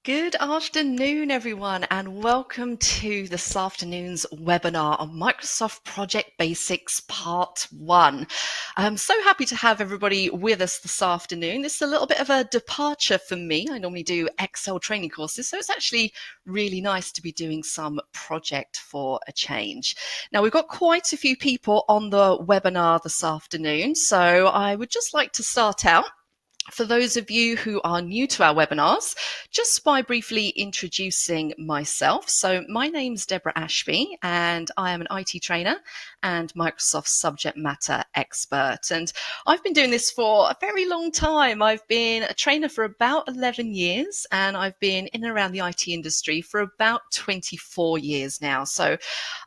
Good afternoon, everyone, and welcome to this afternoon's webinar on Microsoft Project Basics Part 1. I'm so happy to have everybody with us this afternoon. This is a little bit of a departure for me. I normally do Excel training courses, so it's actually really nice to be doing some project for a change. Now, we've got quite a few people on the webinar this afternoon, so I would just like to start out for those of you who are new to our webinars, just by briefly introducing myself. So my name's Deb Ashby, and I am an IT trainer and Microsoft subject matter expert. And I've been doing this for a very long time. I've been a trainer for about 11 years, and I've been in and around the IT industry for about 24 years now. So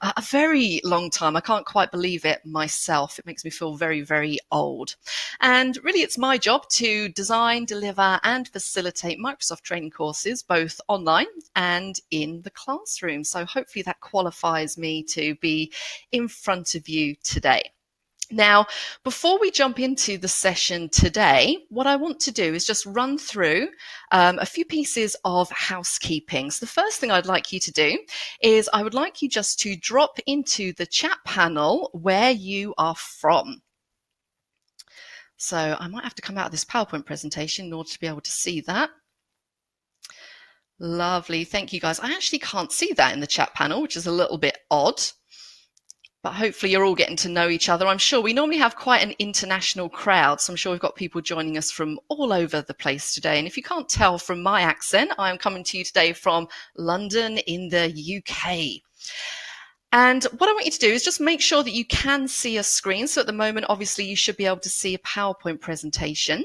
a very long time. I can't quite believe it myself. It makes me feel very, very old. And really, it's my job to design, deliver, and facilitate Microsoft training courses, both online and in the classroom. So hopefully that qualifies me to be in front of you today. Now, before we jump into the session today, what I want to do is just run through a few pieces of housekeeping. So the first thing I'd like you to do is I would like you just to drop into the chat panel where you are from. So I might have to come out of this PowerPoint presentation in order to be able to see that. Lovely, thank you guys. I actually can't see that in the chat panel, which is a little bit odd, but hopefully you're all getting to know each other. I'm sure we normally have quite an international crowd, so I'm sure we've got people joining us from all over the place today. And if you can't tell from my accent, I'm coming to you today from London in the UK. And what I want you to do is just make sure that you can see a screen. So at the moment, obviously, you should be able to see a PowerPoint presentation.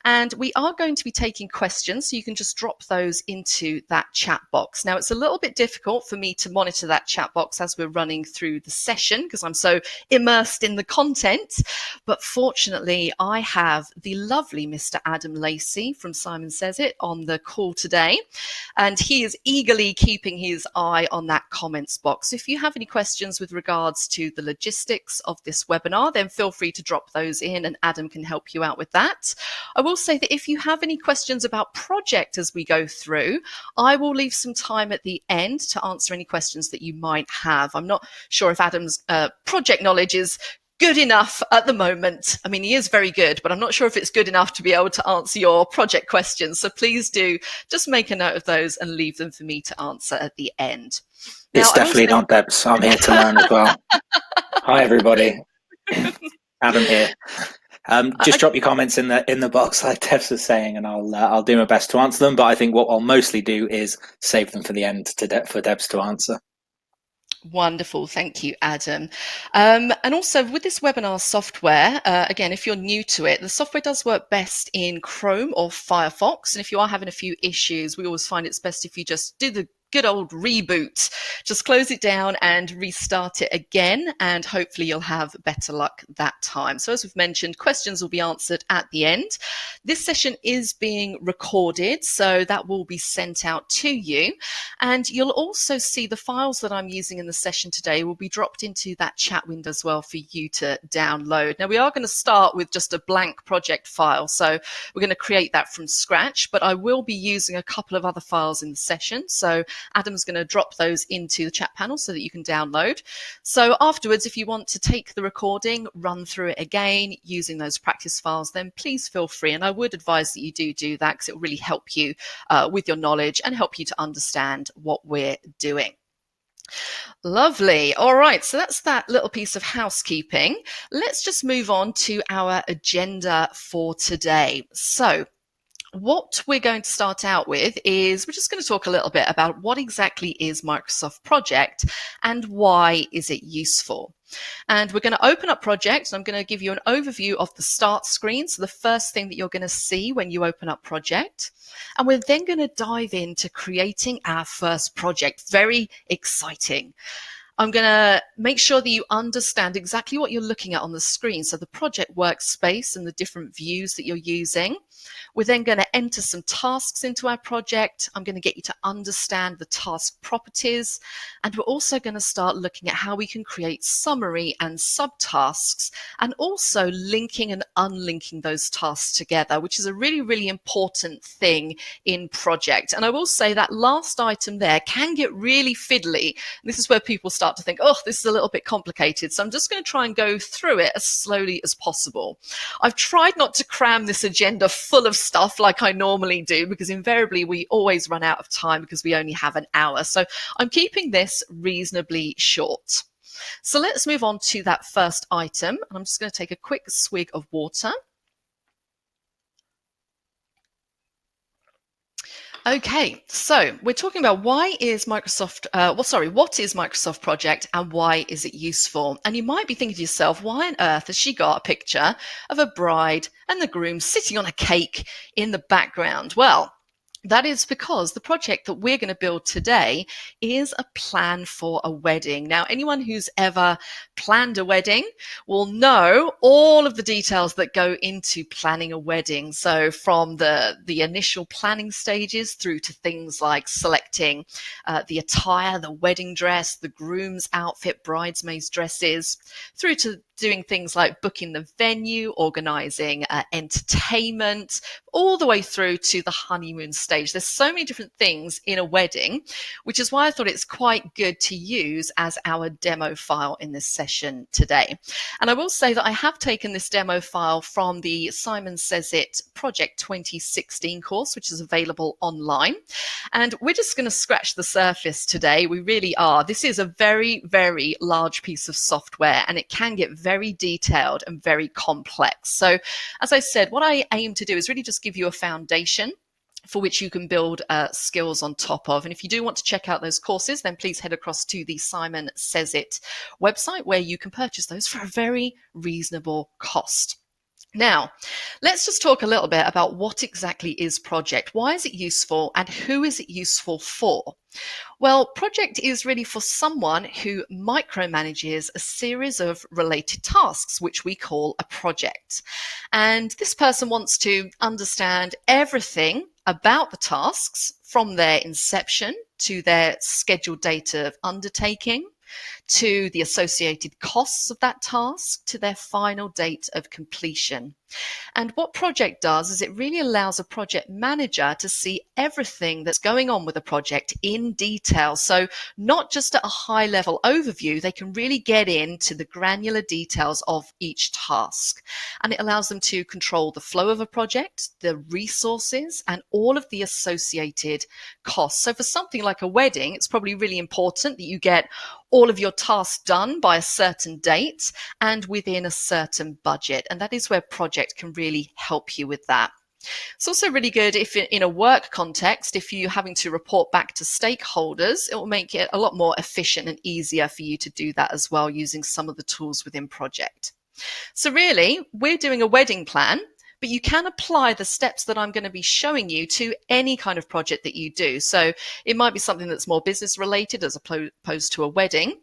And we are going to be taking questions, so you can just drop those into that chat box. Now, it's a little bit difficult for me to monitor that chat box as we're running through the session because I'm so immersed in the content. But fortunately, I have the lovely Mr. Adam Lacey from Simon Says It on the call today. And he is eagerly keeping his eye on that comments box. If you have any questions with regards to the logistics of this webinar, then feel free to drop those in and Adam can help you out with that. I will say that if you have any questions about project as we go through, I will leave some time at the end to answer any questions that you might have. I'm not sure if Adam's project knowledge is good enough at the moment. I mean, he is very good, but I'm not sure if it's good enough to be able to answer your project questions. So please do just make a note of those and leave them for me to answer at the end. It's definitely not Debs. I'm here to learn as well. Hi, everybody. Adam here. Just drop your comments in the box, like Debs was saying, and I'll do my best to answer them. But I think what I'll mostly do is save them for the end for Debs to answer. Wonderful. Thank you, Adam. And also with this webinar software, again, if you're new to it, the software does work best in Chrome or Firefox. And if you are having a few issues, we always find it's best if you just do the good old reboot. Just close it down and restart it again, and hopefully you'll have better luck that time. So as we've mentioned, questions will be answered at the end. This session is being recorded, so that will be sent out to you. And you'll also see the files that I'm using in the session today will be dropped into that chat window as well for you to download. Now, we are going to start with just a blank project file, so we're going to create that from scratch, but I will be using a couple of other files in the session. So Adam's going to drop those into the chat panel so that you can download. So afterwards, if you want to take the recording, run through it again using those practice files, then please feel free. And I would advise that you do that because it will really help you with your knowledge and help you to understand what we're doing. Lovely. All right, so that's that little piece of housekeeping. Let's just move on to our agenda for today. So what we're going to start out with is we're just going to talk a little bit about what exactly is Microsoft Project and why is it useful. And we're going to open up Project, and I'm going to give you an overview of the start screen. So the first thing that you're going to see when you open up Project. And we're then going to dive into creating our first project. Very exciting. I'm going to make sure that you understand exactly what you're looking at on the screen. So the project workspace and the different views that you're using. We're then going to enter some tasks into our project. I'm going to get you to understand the task properties. And we're also going to start looking at how we can create summary and subtasks, and also linking and unlinking those tasks together, which is a really, really important thing in project. And I will say that last item there can get really fiddly. This is where people start to think, oh, this is a little bit complicated. So I'm just going to try and go through it as slowly as possible. I've tried not to cram this agenda full of stuff like I normally do, because invariably we always run out of time because we only have an hour. So I'm keeping this reasonably short. So let's move on to that first item. And I'm just going to take a quick swig of water. Okay, so we're talking about what is Microsoft Project and why is it useful? And you might be thinking to yourself, why on earth has she got a picture of a bride and the groom sitting on a cake in the background? Well, that is because the project that we're going to build today is a plan for a wedding. Now, anyone who's ever planned a wedding will know all of the details that go into planning a wedding. So from the initial planning stages through to things like selecting the attire, the wedding dress, the groom's outfit, bridesmaids' dresses, through to doing things like booking the venue, organizing entertainment, all the way through to the honeymoon stage. There's so many different things in a wedding, which is why I thought it's quite good to use as our demo file in this session today. And I will say that I have taken this demo file from the Simon Says It Project 2016 course, which is available online. And we're just going to scratch the surface today. We really are. This is a very, very large piece of software, and it can get very detailed and very complex. So as I said, what I aim to do is really just give you a foundation for which you can build skills on top of. And if you do want to check out those courses, then please head across to the Simon Says It website, where you can purchase those for a very reasonable cost. Now, let's just talk a little bit about what exactly is Project. Why is it useful and who is it useful for? Well, Project is really for someone who micromanages a series of related tasks, which we call a project. And this person wants to understand everything about the tasks from their inception to their scheduled date of undertaking, to the associated costs of that task, to their final date of completion. And what Project does is it really allows a project manager to see everything that's going on with a project in detail. So not just at a high level overview, they can really get into the granular details of each task. And it allows them to control the flow of a project, the resources, and all of the associated costs. So for something like a wedding, it's probably really important that you get all of your tasks done by a certain date and within a certain budget. And that is where Project can really help you with that. It's also really good if in a work context, if you're having to report back to stakeholders, it will make it a lot more efficient and easier for you to do that as well, using some of the tools within Project. So really, we're doing a wedding plan, but you can apply the steps that I'm going to be showing you to any kind of project that you do. So it might be something that's more business related as opposed to a wedding.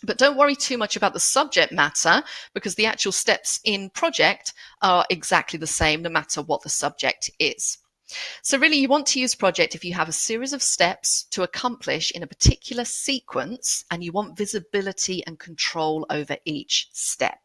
But don't worry too much about the subject matter, because the actual steps in Project are exactly the same no matter what the subject is. So really, you want to use Project if you have a series of steps to accomplish in a particular sequence and you want visibility and control over each step.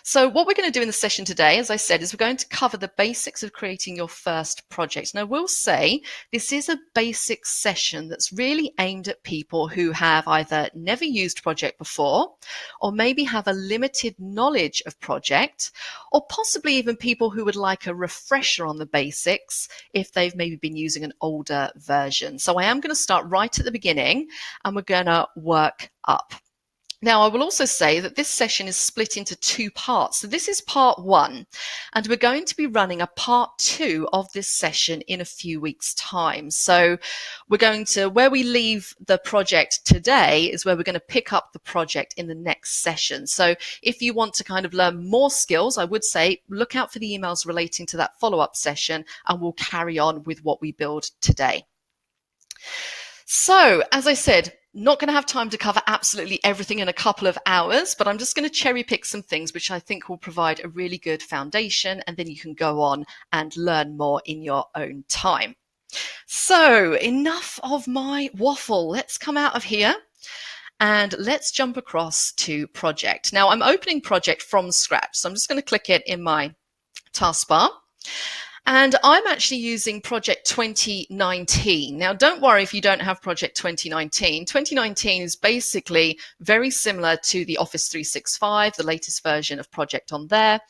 So what we're going to do in the session today, as I said, is we're going to cover the basics of creating your first project. And I will say this is a basic session that's really aimed at people who have either never used Project before, or maybe have a limited knowledge of Project, or possibly even people who would like a refresher on the basics if they've maybe been using an older version. So I am going to start right at the beginning and we're going to work up. Now, I will also say that this session is split into two parts. So this is part one, and we're going to be running a part two of this session in a few weeks' time. So we're going to, where we leave the project today is where we're going to pick up the project in the next session. So if you want to kind of learn more skills, I would say look out for the emails relating to that follow-up session, and we'll carry on with what we build today. So, as I said, not going to have time to cover absolutely everything in a couple of hours, but I'm just going to cherry pick some things which I think will provide a really good foundation, and then you can go on and learn more in your own time. So enough of my waffle. Let's come out of here and let's jump across to project. Now I'm opening project from scratch, so I'm just going to click it in my taskbar. And I'm actually using Project 2019. Now, don't worry if you don't have Project 2019. 2019 is basically very similar to the Office 365, the latest version of Project on there.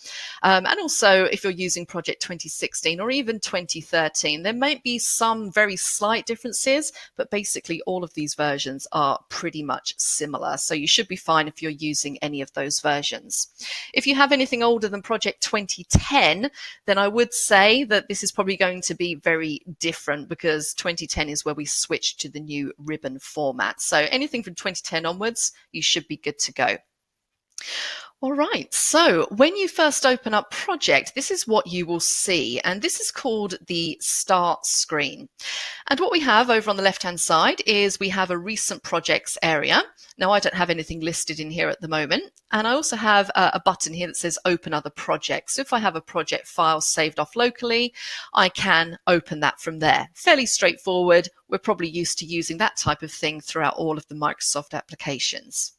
And also, if you're using Project 2016 or even 2013, there might be some very slight differences, but basically all of these versions are pretty much similar. So you should be fine if you're using any of those versions. If you have anything older than Project 2010, then I would say that this is probably going to be very different, because 2010 is where we switched to the new ribbon format. So anything from 2010 onwards, you should be good to go. All right, so when you first open up Project, this is what you will see, and this is called the Start screen. And what we have over on the left-hand side is we have a recent projects area. Now, I don't have anything listed in here at the moment, and I also have a button here that says Open Other Projects. So if I have a project file saved off locally, I can open that from there. Fairly straightforward. We're probably used to using that type of thing throughout all of the Microsoft applications.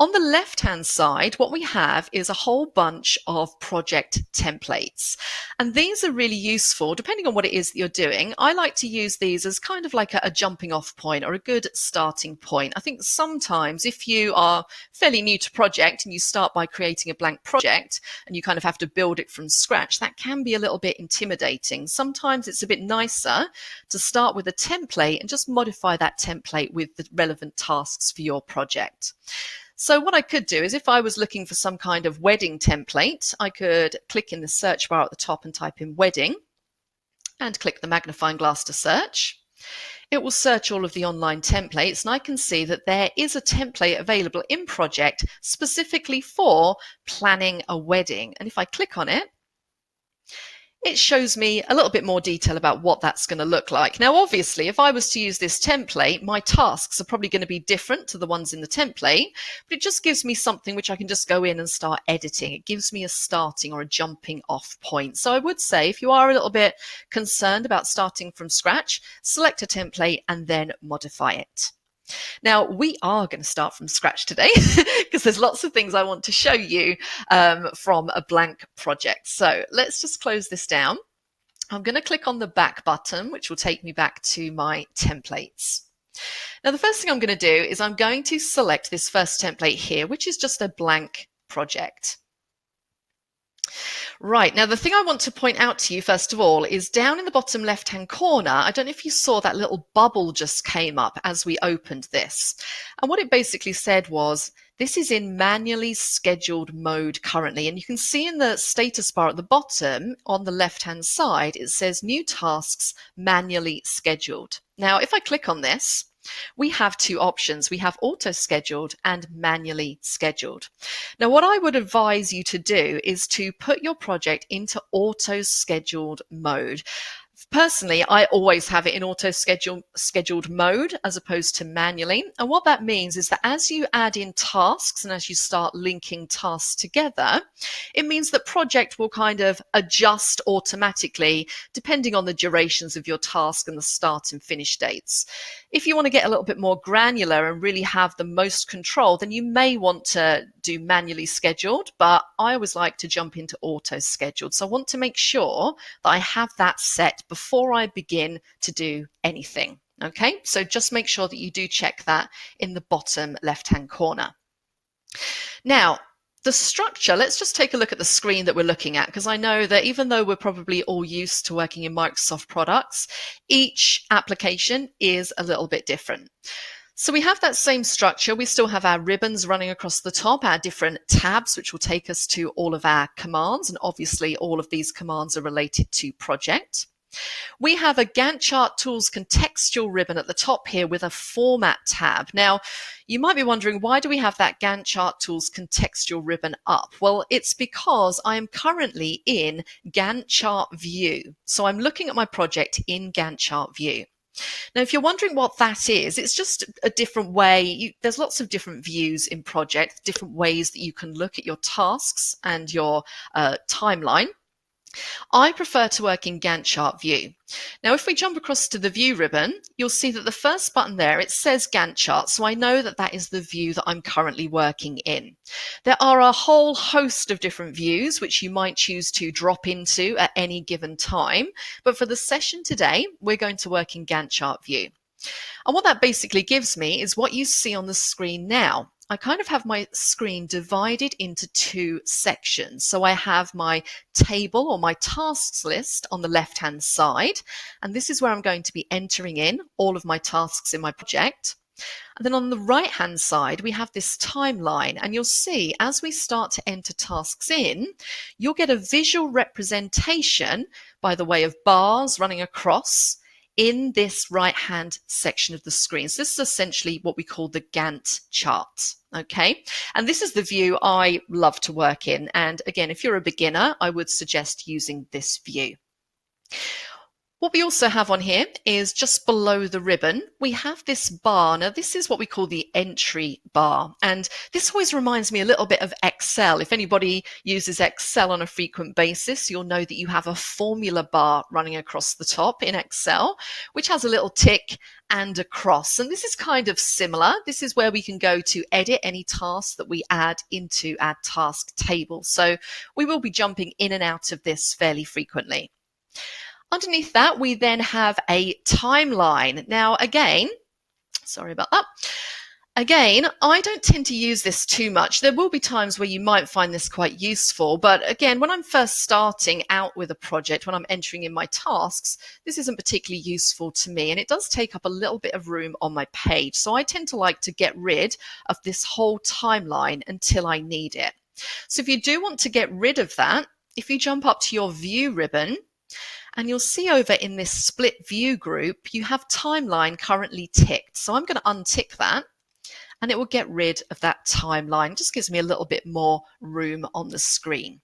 On the left-hand side, what we have is a whole bunch of project templates. And these are really useful depending on what it is that you're doing. I like to use these as kind of like a jumping off point or a good starting point. I think sometimes if you are fairly new to project and you start by creating a blank project and you kind of have to build it from scratch, that can be a little bit intimidating. Sometimes it's a bit nicer to start with a template and just modify that template with the relevant tasks for your project. So what I could do is, if I was looking for some kind of wedding template, I could click in the search bar at the top and type in wedding and click the magnifying glass to search. It will search all of the online templates, and I can see that there is a template available in Project specifically for planning a wedding. And if I click on it, it shows me a little bit more detail about what that's going to look like. Now, obviously, if I was to use this template, my tasks are probably going to be different to the ones in the template, but it just gives me something which I can just go in and start editing. It gives me a starting or a jumping off point. So I would say if you are a little bit concerned about starting from scratch, select a template and then modify it. Now, we are going to start from scratch today because there's lots of things I want to show you from a blank project. So let's just close this down. I'm going to click on the back button, which will take me back to my templates. Now, the first thing I'm going to do is I'm going to select this first template here, which is just a blank project. Right, now the thing I want to point out to you first of all is down in the bottom left-hand corner. I don't know if you saw that little bubble just came up as we opened this. And what it basically said was, this is in manually scheduled mode currently. And you can see in the status bar at the bottom on the left-hand side, it says new tasks manually scheduled. Now, if I click on this, we have two options. We have auto-scheduled and manually scheduled. Now, what I would advise you to do is to put your project into auto-scheduled mode. Personally, I always have it in auto-scheduled mode as opposed to manually. And what that means is that as you add in tasks and as you start linking tasks together, it means that project will kind of adjust automatically depending on the durations of your task and the start and finish dates. If you want to get a little bit more granular and really have the most control, then you may want to do manually scheduled, but I always like to jump into auto-scheduled. So I want to make sure that I have that set before I begin to do anything. Okay, so just make sure that you do check that in the bottom left-hand corner. Now, the structure, let's just take a look at the screen that we're looking at, because I know that even though we're probably all used to working in Microsoft products, each application is a little bit different. So we have that same structure. We still have our ribbons running across the top, our different tabs, which will take us to all of our commands. And obviously all of these commands are related to project. We have a Gantt Chart Tools contextual ribbon at the top here with a Format tab. Now, you might be wondering, why do we have that Gantt Chart Tools contextual ribbon up? Well, it's because I am currently in Gantt Chart View. So I'm looking at my project in Gantt Chart View. Now, if you're wondering what that is, it's just a different way. There's lots of different views in Project, different ways that you can look at your tasks and your timeline. I prefer to work in Gantt Chart view. Now, if we jump across to the view ribbon, you'll see that the first button there, it says Gantt Chart. So I know that that is the view that I'm currently working in. There are a whole host of different views which you might choose to drop into at any given time. But for the session today, we're going to work in Gantt Chart view. And what that basically gives me is what you see on the screen now. I kind of have my screen divided into two sections. So I have my table or my tasks list on the left-hand side, and this is where I'm going to be entering in all of my tasks in my project. And then on the right-hand side, we have this timeline, and you'll see as we start to enter tasks in, you'll get a visual representation by the way of bars running across in this right-hand section of the screen. So this is essentially what we call the Gantt chart. Okay, and this is the view I love to work in. And again, if you're a beginner, I would suggest using this view. What we also have on here is just below the ribbon, we have this bar. Now, this is what we call the entry bar. And this always reminds me a little bit of Excel. If anybody uses Excel on a frequent basis, you'll know that you have a formula bar running across the top in Excel, which has a little tick and a cross. And this is kind of similar. This is where we can go to edit any tasks that we add into our task table. So we will be jumping in and out of this fairly frequently. Underneath that, we then have a timeline. Now, again, sorry about that. Again, I don't tend to use this too much. There will be times where you might find this quite useful. But again, when I'm first starting out with a project, when I'm entering in my tasks, this isn't particularly useful to me. And it does take up a little bit of room on my page. So I tend to like to get rid of this whole timeline until I need it. So if you do want to get rid of that, if you jump up to your view ribbon, and you'll see over in this split view group, you have timeline currently ticked. So I'm going to untick that and it will get rid of that timeline. It just gives me a little bit more room on the screen.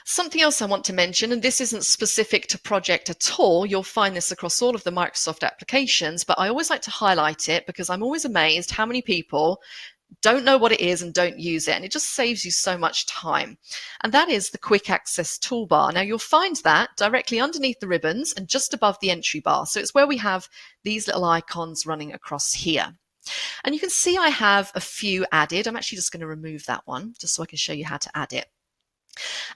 Something else I want to mention, and this isn't specific to Project at all, you'll find this across all of the Microsoft applications, but I always like to highlight it because I'm always amazed how many people don't know what it is and don't use it, and it just saves you so much time. And that is the quick access toolbar. Now you'll find that directly underneath the ribbons and just above the entry bar. So it's where we have these little icons running across here. And you can see I have a few added. I'm actually just going to remove that one just so I can show you how to add it.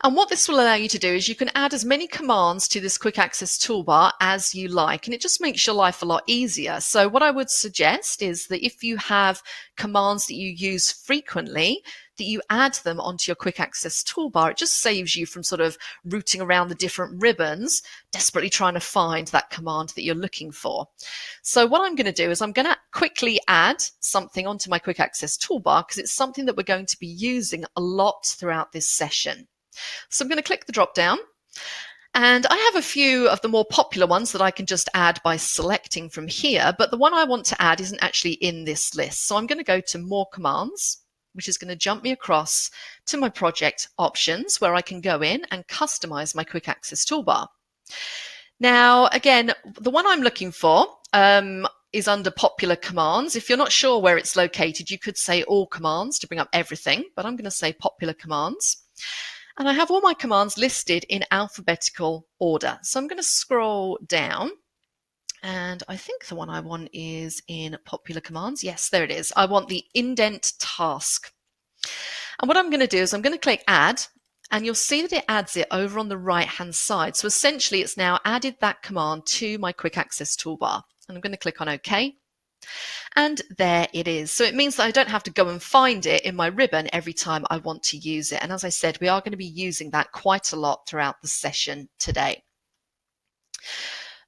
And what this will allow you to do is you can add as many commands to this quick access toolbar as you like, and it just makes your life a lot easier. So what I would suggest is that if you have commands that you use frequently, that you add them onto your quick access toolbar. It just saves you from sort of rooting around the different ribbons, desperately trying to find that command that you're looking for. So what I'm going to do is I'm going to quickly add something onto my quick access toolbar because it's something that we're going to be using a lot throughout this session. So I'm going to click the drop down. And I have a few of the more popular ones that I can just add by selecting from here, but the one I want to add isn't actually in this list. So I'm going to go to More Commands, which is going to jump me across to my project options where I can go in and customize my quick access toolbar. Now, again, the one I'm looking for is under popular commands. If you're not sure where it's located, you could say all commands to bring up everything, but I'm going to say popular commands. And I have all my commands listed in alphabetical order. So I'm going to scroll down. And I think the one I want is in popular commands. Yes, there it is. I want the indent task. And what I'm going to do is I'm going to click add, and you'll see that it adds it over on the right-hand side. So essentially, it's now added that command to my quick access toolbar. And I'm going to click on OK. And there it is. So it means that I don't have to go and find it in my ribbon every time I want to use it. And as I said, we are going to be using that quite a lot throughout the session today.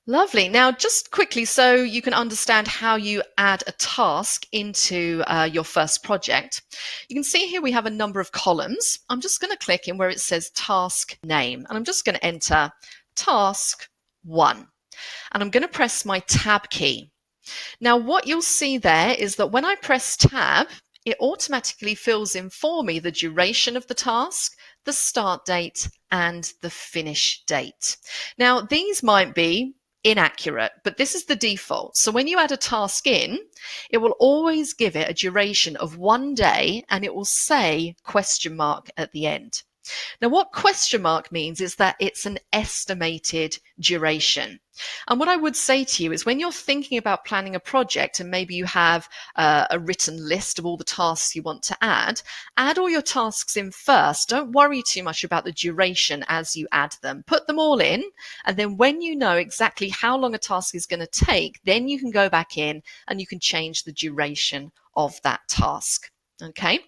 Lovely. Now, just quickly, so you can understand how you add a task into your first project. You can see here we have a number of columns. I'm just going to click in where it says task name, and I'm just going to enter task 1. And I'm going to press my tab key. Now, what you'll see there is that when I press tab, it automatically fills in for me the duration of the task, the start date, and the finish date. Now, these might be inaccurate, but this is the default. So when you add a task in, it will always give it a duration of 1 day and it will say question mark at the end. Now, what question mark means is that it's an estimated duration. And what I would say to you is when you're thinking about planning a project and maybe you have a written list of all the tasks you want to add all your tasks in first. Don't worry too much about the duration as you add them. Put them all in. And then when you know exactly how long a task is going to take, then you can go back in and you can change the duration of that task. Okay.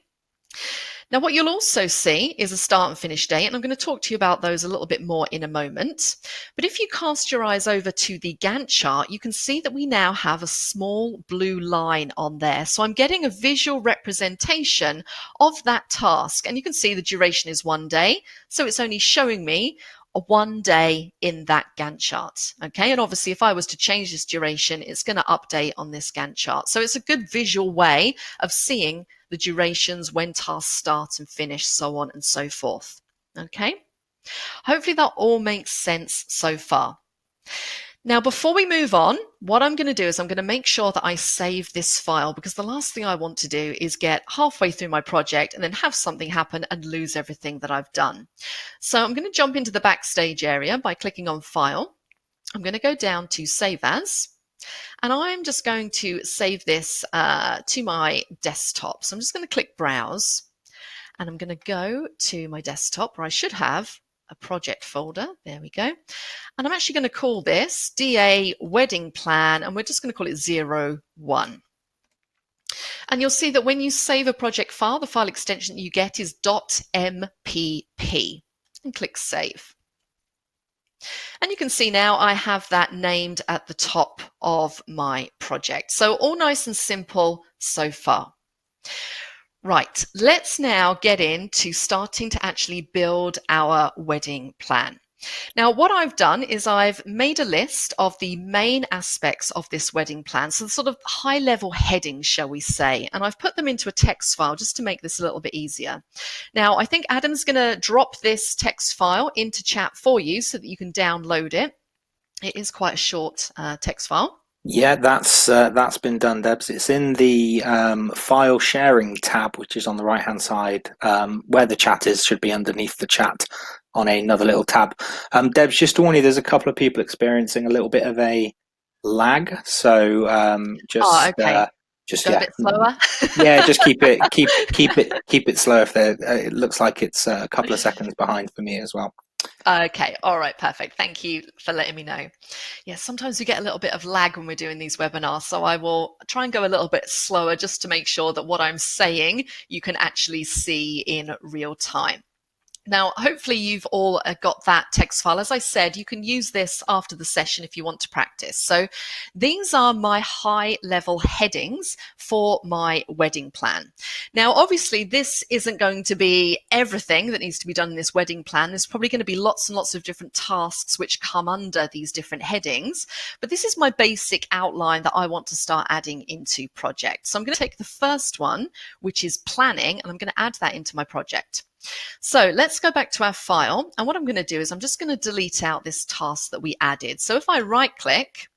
Now, what you'll also see is a start and finish date, and I'm going to talk to you about those a little bit more in a moment. But if you cast your eyes over to the Gantt chart, you can see that we now have a small blue line on there. So I'm getting a visual representation of that task, and you can see the duration is 1 day. So it's only showing me a 1 day in that Gantt chart. Okay, and obviously if I was to change this duration, it's going to update on this Gantt chart. So it's a good visual way of seeing the durations, when tasks start and finish, so on and so forth. Okay, hopefully that all makes sense so far. Now, before we move on, what I'm going to do is I'm going to make sure that I save this file, because the last thing I want to do is get halfway through my project and then have something happen and lose everything that I've done. So I'm going to jump into the Backstage area by clicking on File. I'm going to go down to Save As. And I'm just going to save this to my desktop. So I'm just going to click Browse. And I'm going to go to my desktop where I should have a project folder. There we go. And I'm actually going to call this DA Wedding Plan. And we're just going to call it 01. And you'll see that when you save a project file, the file extension that you get is .mpp. And click Save. And you can see now I have that named at the top of my project. So all nice and simple so far. Right, let's now get into starting to actually build our wedding plan. Now, what I've done is I've made a list of the main aspects of this wedding plan, so the sort of high-level headings, shall we say, and I've put them into a text file just to make this a little bit easier. Now, I think Adam's going to drop this text file into chat for you so that you can download it. It is quite a short text file. Yeah, that's been done, Debs. It's in the file sharing tab, which is on the right-hand side. Where the chat is should be underneath the chat on another little tab. Debs, just to warn you, there's a couple of people experiencing a little bit of a lag, so okay. Just go a bit slower. Yeah, just keep it slow. If it looks like it's a couple of seconds behind for me as well. Okay, all right, perfect. Thank you for letting me know. Yeah, sometimes we get a little bit of lag when we're doing these webinars, so I will try and go a little bit slower just to make sure that what I'm saying you can actually see in real time. Now, hopefully you've all got that text file. As I said, you can use this after the session if you want to practice. So these are my high-level headings for my wedding plan. Now, obviously, this isn't going to be everything that needs to be done in this wedding plan. There's probably going to be lots and lots of different tasks which come under these different headings. But this is my basic outline that I want to start adding into projects. So I'm going to take the first one, which is planning, and I'm going to add that into my project. So let's go back to our file, and what I'm going to do is I'm just going to delete out this task that we added. So if I right click,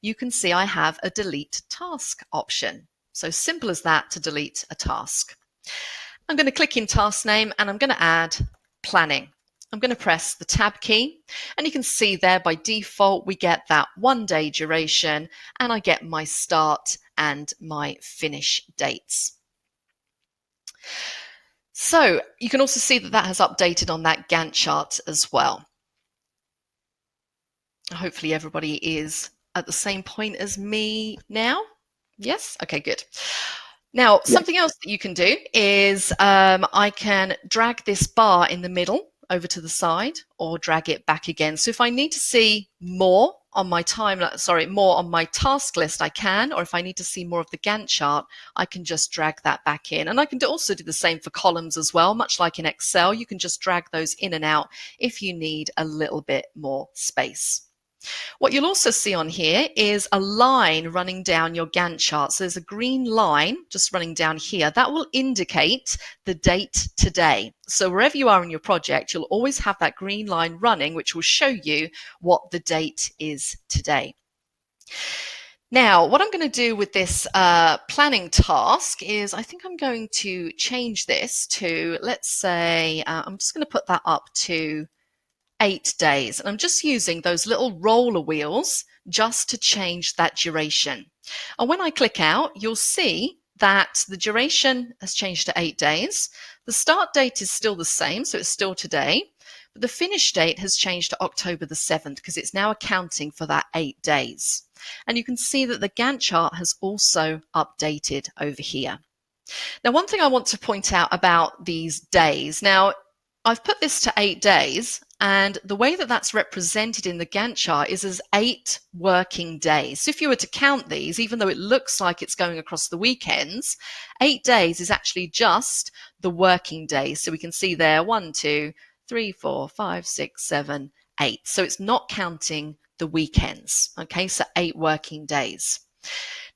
you can see I have a delete task option. So simple as that to delete a task. I'm going to click in task name and I'm going to add planning. I'm going to press the tab key, and you can see there by default we get that 1 day duration, and I get my start and my finish dates. So you can also see that that has updated on that Gantt chart as well. Hopefully everybody is at the same point as me now. Yes? Okay, good. Now, something else that you can do is I can drag this bar in the middle over to the side or drag it back again. So if I need to see more on my more on my task list, I can, or if I need to see more of the Gantt chart, I can just drag that back in. And I can also do the same for columns as well, much like in Excel. You can just drag those in and out if you need a little bit more space. What you'll also see on here is a line running down your Gantt chart. So there's a green line just running down here. That will indicate the date today. So wherever you are in your project, you'll always have that green line running, which will show you what the date is today. Now, what I'm going to do with this planning task is I think I'm going to change this to, let's say, I'm just going to put that up to 8 days. And I'm just using those little roller wheels just to change that duration. And when I click out, you'll see that the duration has changed to 8 days. The start date is still the same, so it's still today. But the finish date has changed to October the 7th because it's now accounting for that 8 days. And you can see that the Gantt chart has also updated over here. Now, one thing I want to point out about these days, now I've put this to 8 days, and the way that that's represented in the Gantt chart is as 8 working days. So if you were to count these, even though it looks like it's going across the weekends, 8 days is actually just the working days. So we can see there 1, 2, 3, 4, 5, 6, 7, 8. So it's not counting the weekends. Okay, so 8 working days.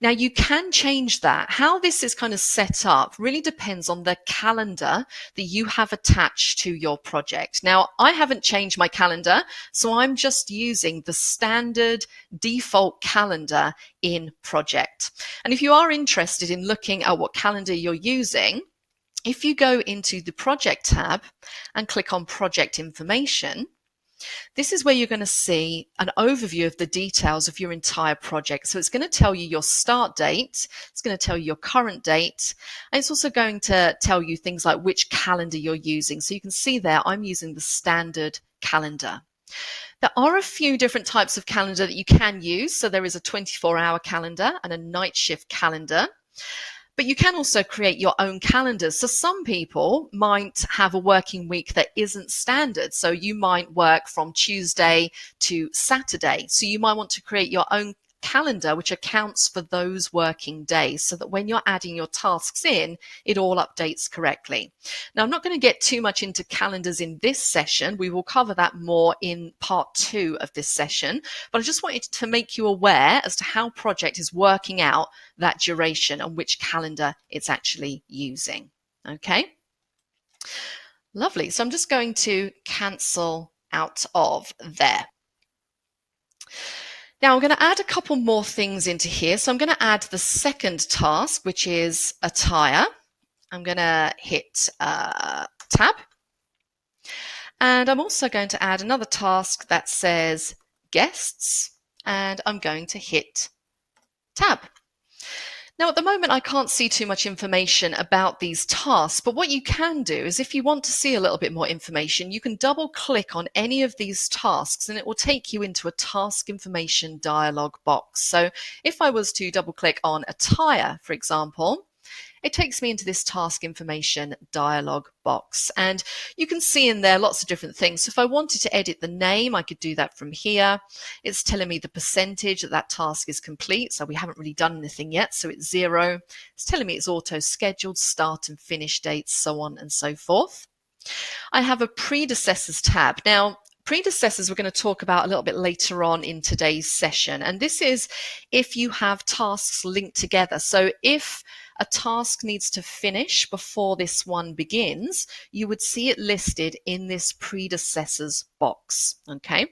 Now you can change that. How this is kind of set up really depends on the calendar that you have attached to your project. Now I haven't changed my calendar, so I'm just using the standard default calendar in Project. And if you are interested in looking at what calendar you're using, if you go into the Project tab and click on Project Information, this is where you're going to see an overview of the details of your entire project. So it's going to tell you your start date, it's going to tell you your current date, and it's also going to tell you things like which calendar you're using. So you can see there, I'm using the standard calendar. There are a few different types of calendar that you can use. So there is a 24-hour calendar and a night shift calendar. But you can also create your own calendars. So some people might have a working week that isn't standard. So you might work from Tuesday to Saturday. So you might want to create your own calendar which accounts for those working days so that when you're adding your tasks in, it all updates correctly. Now, I'm not going to get too much into calendars in this session. We will cover that more in part 2 of this session, but I just wanted to make you aware as to how Project is working out that duration and which calendar it's actually using. Okay, lovely. So I'm just going to cancel out of there. Now I'm going to add a couple more things into here. So I'm going to add the second task, which is attire. I'm going to hit tab. And I'm also going to add another task that says guests. And I'm going to hit tab. Now, at the moment, I can't see too much information about these tasks, but what you can do is if you want to see a little bit more information, you can double click on any of these tasks and it will take you into a task information dialog box. So if I was to double click on attire, for example, it takes me into this task information dialog box. And you can see in there lots of different things. So if I wanted to edit the name, I could do that from here. It's telling me the percentage that that task is complete. So we haven't really done anything yet. So it's 0. It's telling me it's auto scheduled, start and finish dates, so on and so forth. I have a predecessors tab. Now, predecessors we're going to talk about a little bit later on in today's session. And this is if you have tasks linked together. So if a task needs to finish before this one begins, you would see it listed in this predecessors box. Okay.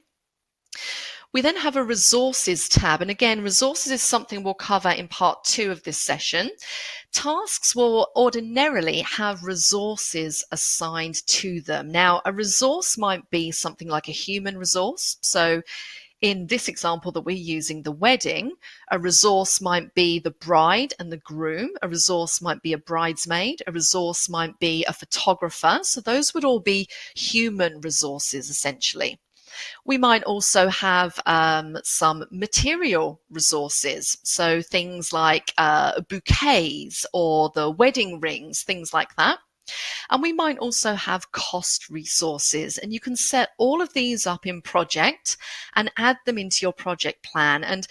We then have a resources tab. And again, resources is something we'll cover in part 2 of this session. Tasks will ordinarily have resources assigned to them. Now, a resource might be something like a human resource. So in this example that we're using, the wedding, a resource might be the bride and the groom. A resource might be a bridesmaid. A resource might be a photographer. So those would all be human resources, essentially. We might also have some material resources. So things like bouquets or the wedding rings, things like that. And we might also have cost resources, and you can set all of these up in project and add them into your project plan. And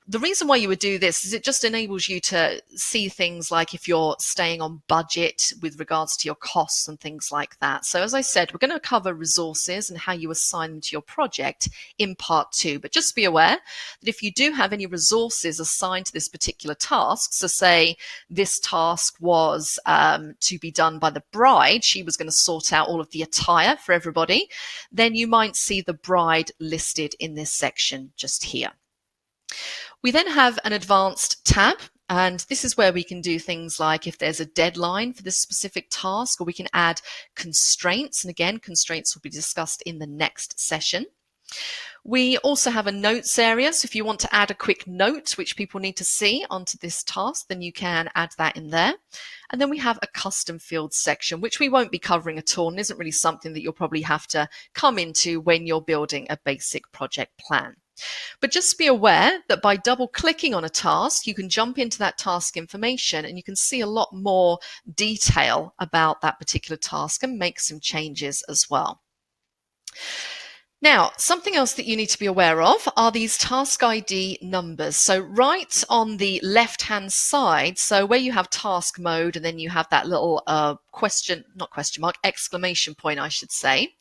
the reason why you would do this is it just enables you to see things like if you're staying on budget with regards to your costs and things like that. So as I said, we're going to cover resources and how you assign them to your project in part 2. But just be aware that if you do have any resources assigned to this particular task, so say this task was to be done by the bride, she was going to sort out all of the attire for everybody, then you might see the bride listed in this section just here. We then have an advanced tab, and this is where we can do things like if there's a deadline for this specific task, or we can add constraints. And again, constraints will be discussed in the next session. We also have a notes area. So if you want to add a quick note, which people need to see onto this task, then you can add that in there. And then we have a custom fields section, which we won't be covering at all and isn't really something that you'll probably have to come into when you're building a basic project plan. But just be aware that by double clicking on a task, you can jump into that task information and you can see a lot more detail about that particular task and make some changes as well. Now, something else that you need to be aware of are these task ID numbers. So right on the left-hand side, so where you have task mode and then you have that little exclamation point, I should say,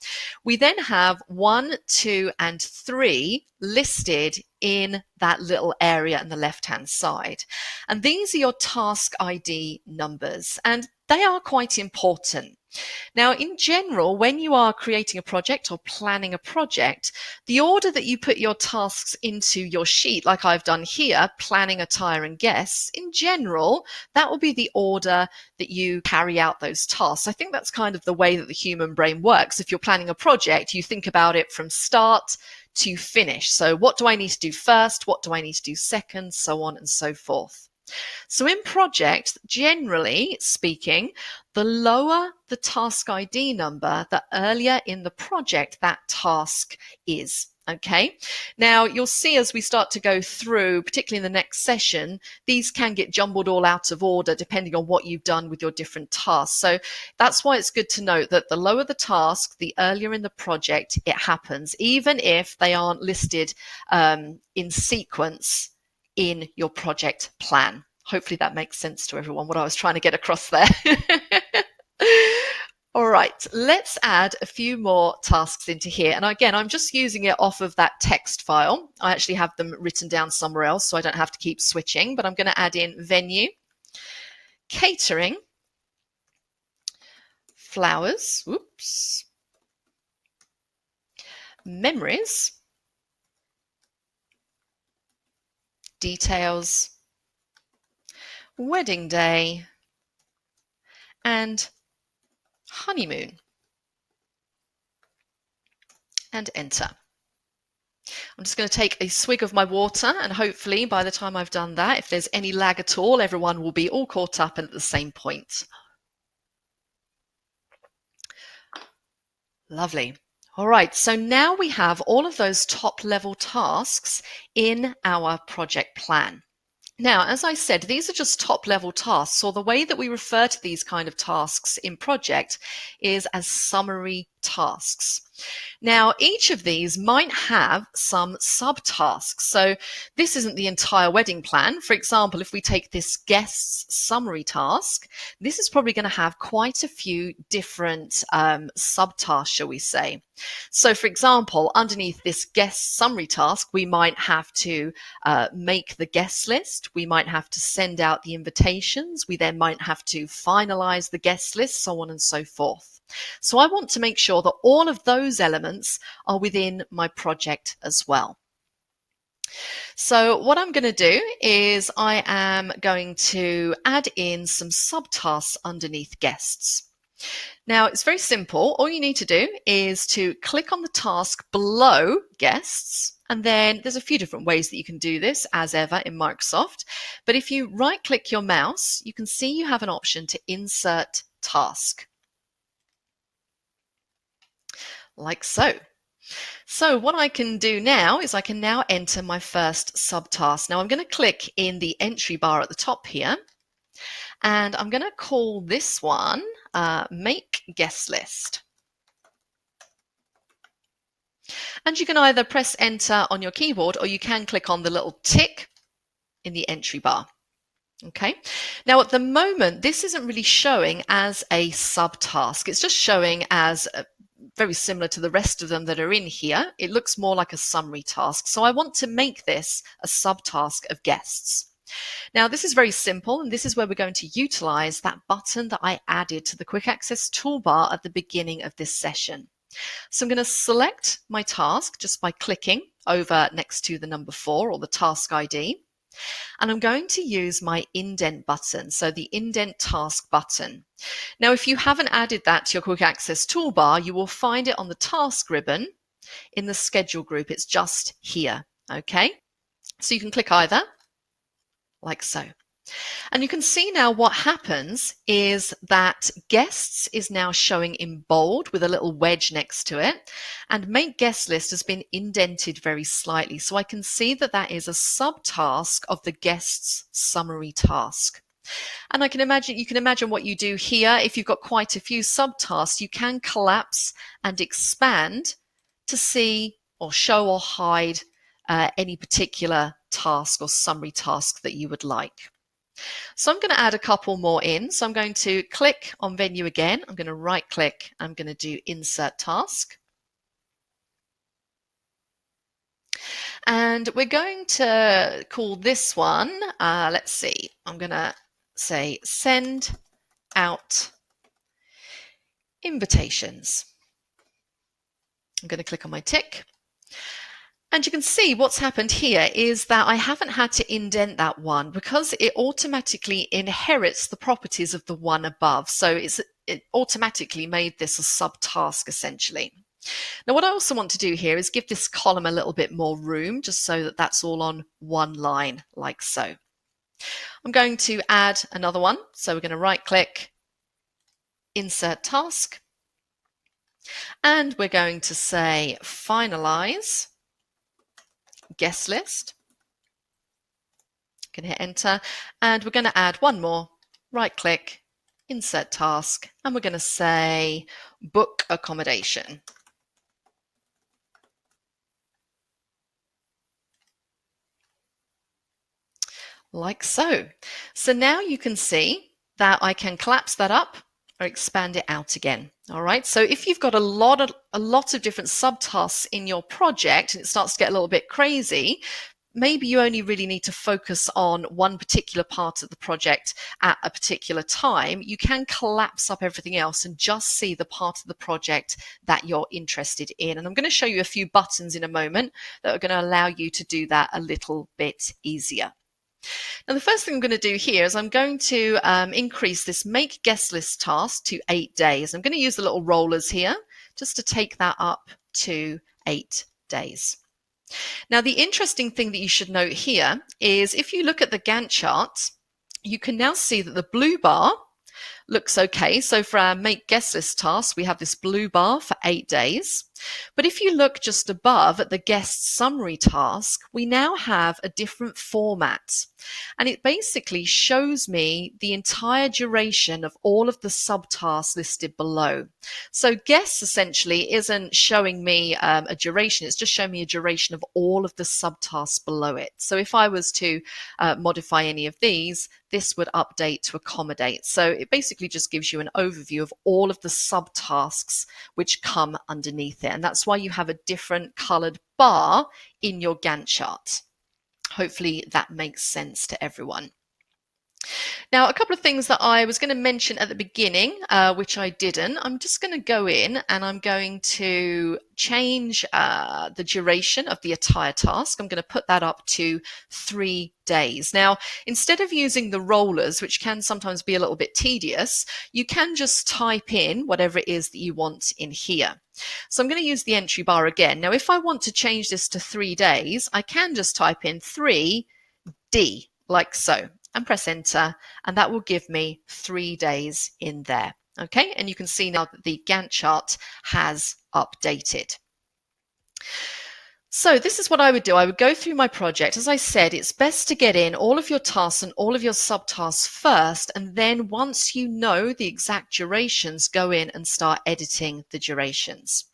we then have 1, 2, and 3 listed in that little area on the left-hand side. And these are your task ID numbers, and they are quite important. Now, in general, when you are creating a project or planning a project, the order that you put your tasks into your sheet, like I've done here, planning, attire, and guests, in general, that will be the order that you carry out those tasks. I think that's kind of the way that the human brain works. If you're planning a project, you think about it from start to finish. So what do I need to do first? What do I need to do second? So on and so forth. So in projects, generally speaking, the lower the task ID number, the earlier in the project that task is. Okay. Now you'll see as we start to go through, particularly in the next session, these can get jumbled all out of order depending on what you've done with your different tasks. So that's why it's good to note that the lower the task, the earlier in the project it happens, even if they aren't listed in sequence in your project plan. Hopefully that makes sense to everyone, what I was trying to get across there. All right, let's add a few more tasks into here. And again, I'm just using it off of that text file. I actually have them written down somewhere else, so I don't have to keep switching, but I'm going to add in venue, catering, flowers, memories, details, wedding day, and honeymoon. And enter. I'm just going to take a swig of my water, and hopefully by the time I've done that, if there's any lag at all, everyone will be all caught up and at the same point. Lovely. All right, so now we have all of those top level tasks in our project plan. Now, as I said, these are just top level tasks, or the way that we refer to these kind of tasks in project is as summary tasks. Now, each of these might have some subtasks. So this isn't the entire wedding plan. For example, if we take this guest's summary task, this is probably going to have quite a few different subtasks, shall we say. So for example, underneath this guest summary task, we might have to make the guest list. We might have to send out the invitations. We then might have to finalize the guest list, so on and so forth. So I want to make sure that all of those elements are within my project as well. So what I'm going to do is I am going to add in some subtasks underneath guests. Now, it's very simple. All you need to do is to click on the task below guests, and then there's a few different ways that you can do this, as ever in Microsoft. But if you right-click your mouse, you can see you have an option to insert task. Like so. So what I can do now is I can now enter my first subtask. Now I'm going to click in the entry bar at the top here, And I'm going to call this one Make Guest List. And you can either press enter on your keyboard or you can click on the little tick in the entry bar. Okay, now at the moment, this isn't really showing as a subtask. It's just showing as very similar to the rest of them that are in here. It looks more like a summary task. So I want to make this a subtask of guests. Now, this is very simple, and this is where we're going to utilize that button that I added to the quick access toolbar at the beginning of this session. So I'm going to select my task just by clicking over next to the number 4 or the task ID. And I'm going to use my indent button, so the indent task button. Now, if you haven't added that to your quick access toolbar, you will find it on the task ribbon in the schedule group. It's just here, okay? So you can click either, like so. And you can see now what happens is that guests is now showing in bold with a little wedge next to it, and make guest list has been indented very slightly. So I can see that that is a subtask of the guests summary task. And you can imagine what you do here. If you've got quite a few subtasks, you can collapse and expand to see or show or hide any particular task or summary task that you would like. So I'm going to add a couple more in. So I'm going to click on Venue again. I'm going to right click. I'm going to do Insert Task. And we're going to call this one, let's see, I'm going to say Send Out Invitations. I'm going to click on my tick. And you can see what's happened here is that I haven't had to indent that one because it automatically inherits the properties of the one above. So it automatically made this a subtask essentially. Now, what I also want to do here is give this column a little bit more room just so that that's all on one line like so. I'm going to add another one. So we're going to right click, Insert Task, and we're going to say Finalize Guest List. You can hit enter, and we're going to add one more. Right click, Insert Task, and we're going to say Book Accommodation. Like so. So now you can see that I can collapse that up or expand it out again. All right. So if you've got a lot of different subtasks in your project and it starts to get a little bit crazy, maybe you only really need to focus on one particular part of the project at a particular time. You can collapse up everything else and just see the part of the project that you're interested in. And I'm going to show you a few buttons in a moment that are going to allow you to do that a little bit easier. Now, the first thing I'm going to do here is I'm going to increase this make guest list task to 8 days. I'm going to use the little rollers here just to take that up to 8 days. Now, the interesting thing that you should note here is if you look at the Gantt chart, you can now see that the blue bar looks okay. So for our make guest list task, we have this blue bar for 8 days. But if you look just above at the guest summary task, we now have a different format. And it basically shows me the entire duration of all of the subtasks listed below. So guests essentially isn't showing me a duration, it's just showing me a duration of all of the subtasks below it. So if I was to modify any of these, this would update to accommodate. So it basically just gives you an overview of all of the subtasks which come underneath it. And that's why you have a different colored bar in your Gantt chart. Hopefully that makes sense to everyone. Now, a couple of things that I was going to mention at the beginning, which I didn't. I'm just going to go in and I'm going to change the duration of the entire task. I'm going to put that up to 3 days. Now, instead of using the rollers, which can sometimes be a little bit tedious, you can just type in whatever it is that you want in here. So I'm going to use the entry bar again. Now, if I want to change this to 3 days, I can just type in 3D, like so, and press enter, and that will give me 3 days in there. Okay, and you can see now that the Gantt chart has updated. So this is what I would do. I would go through my project. As I said, it's best to get in all of your tasks and all of your subtasks first, and then once you know the exact durations, go in and start editing the durations.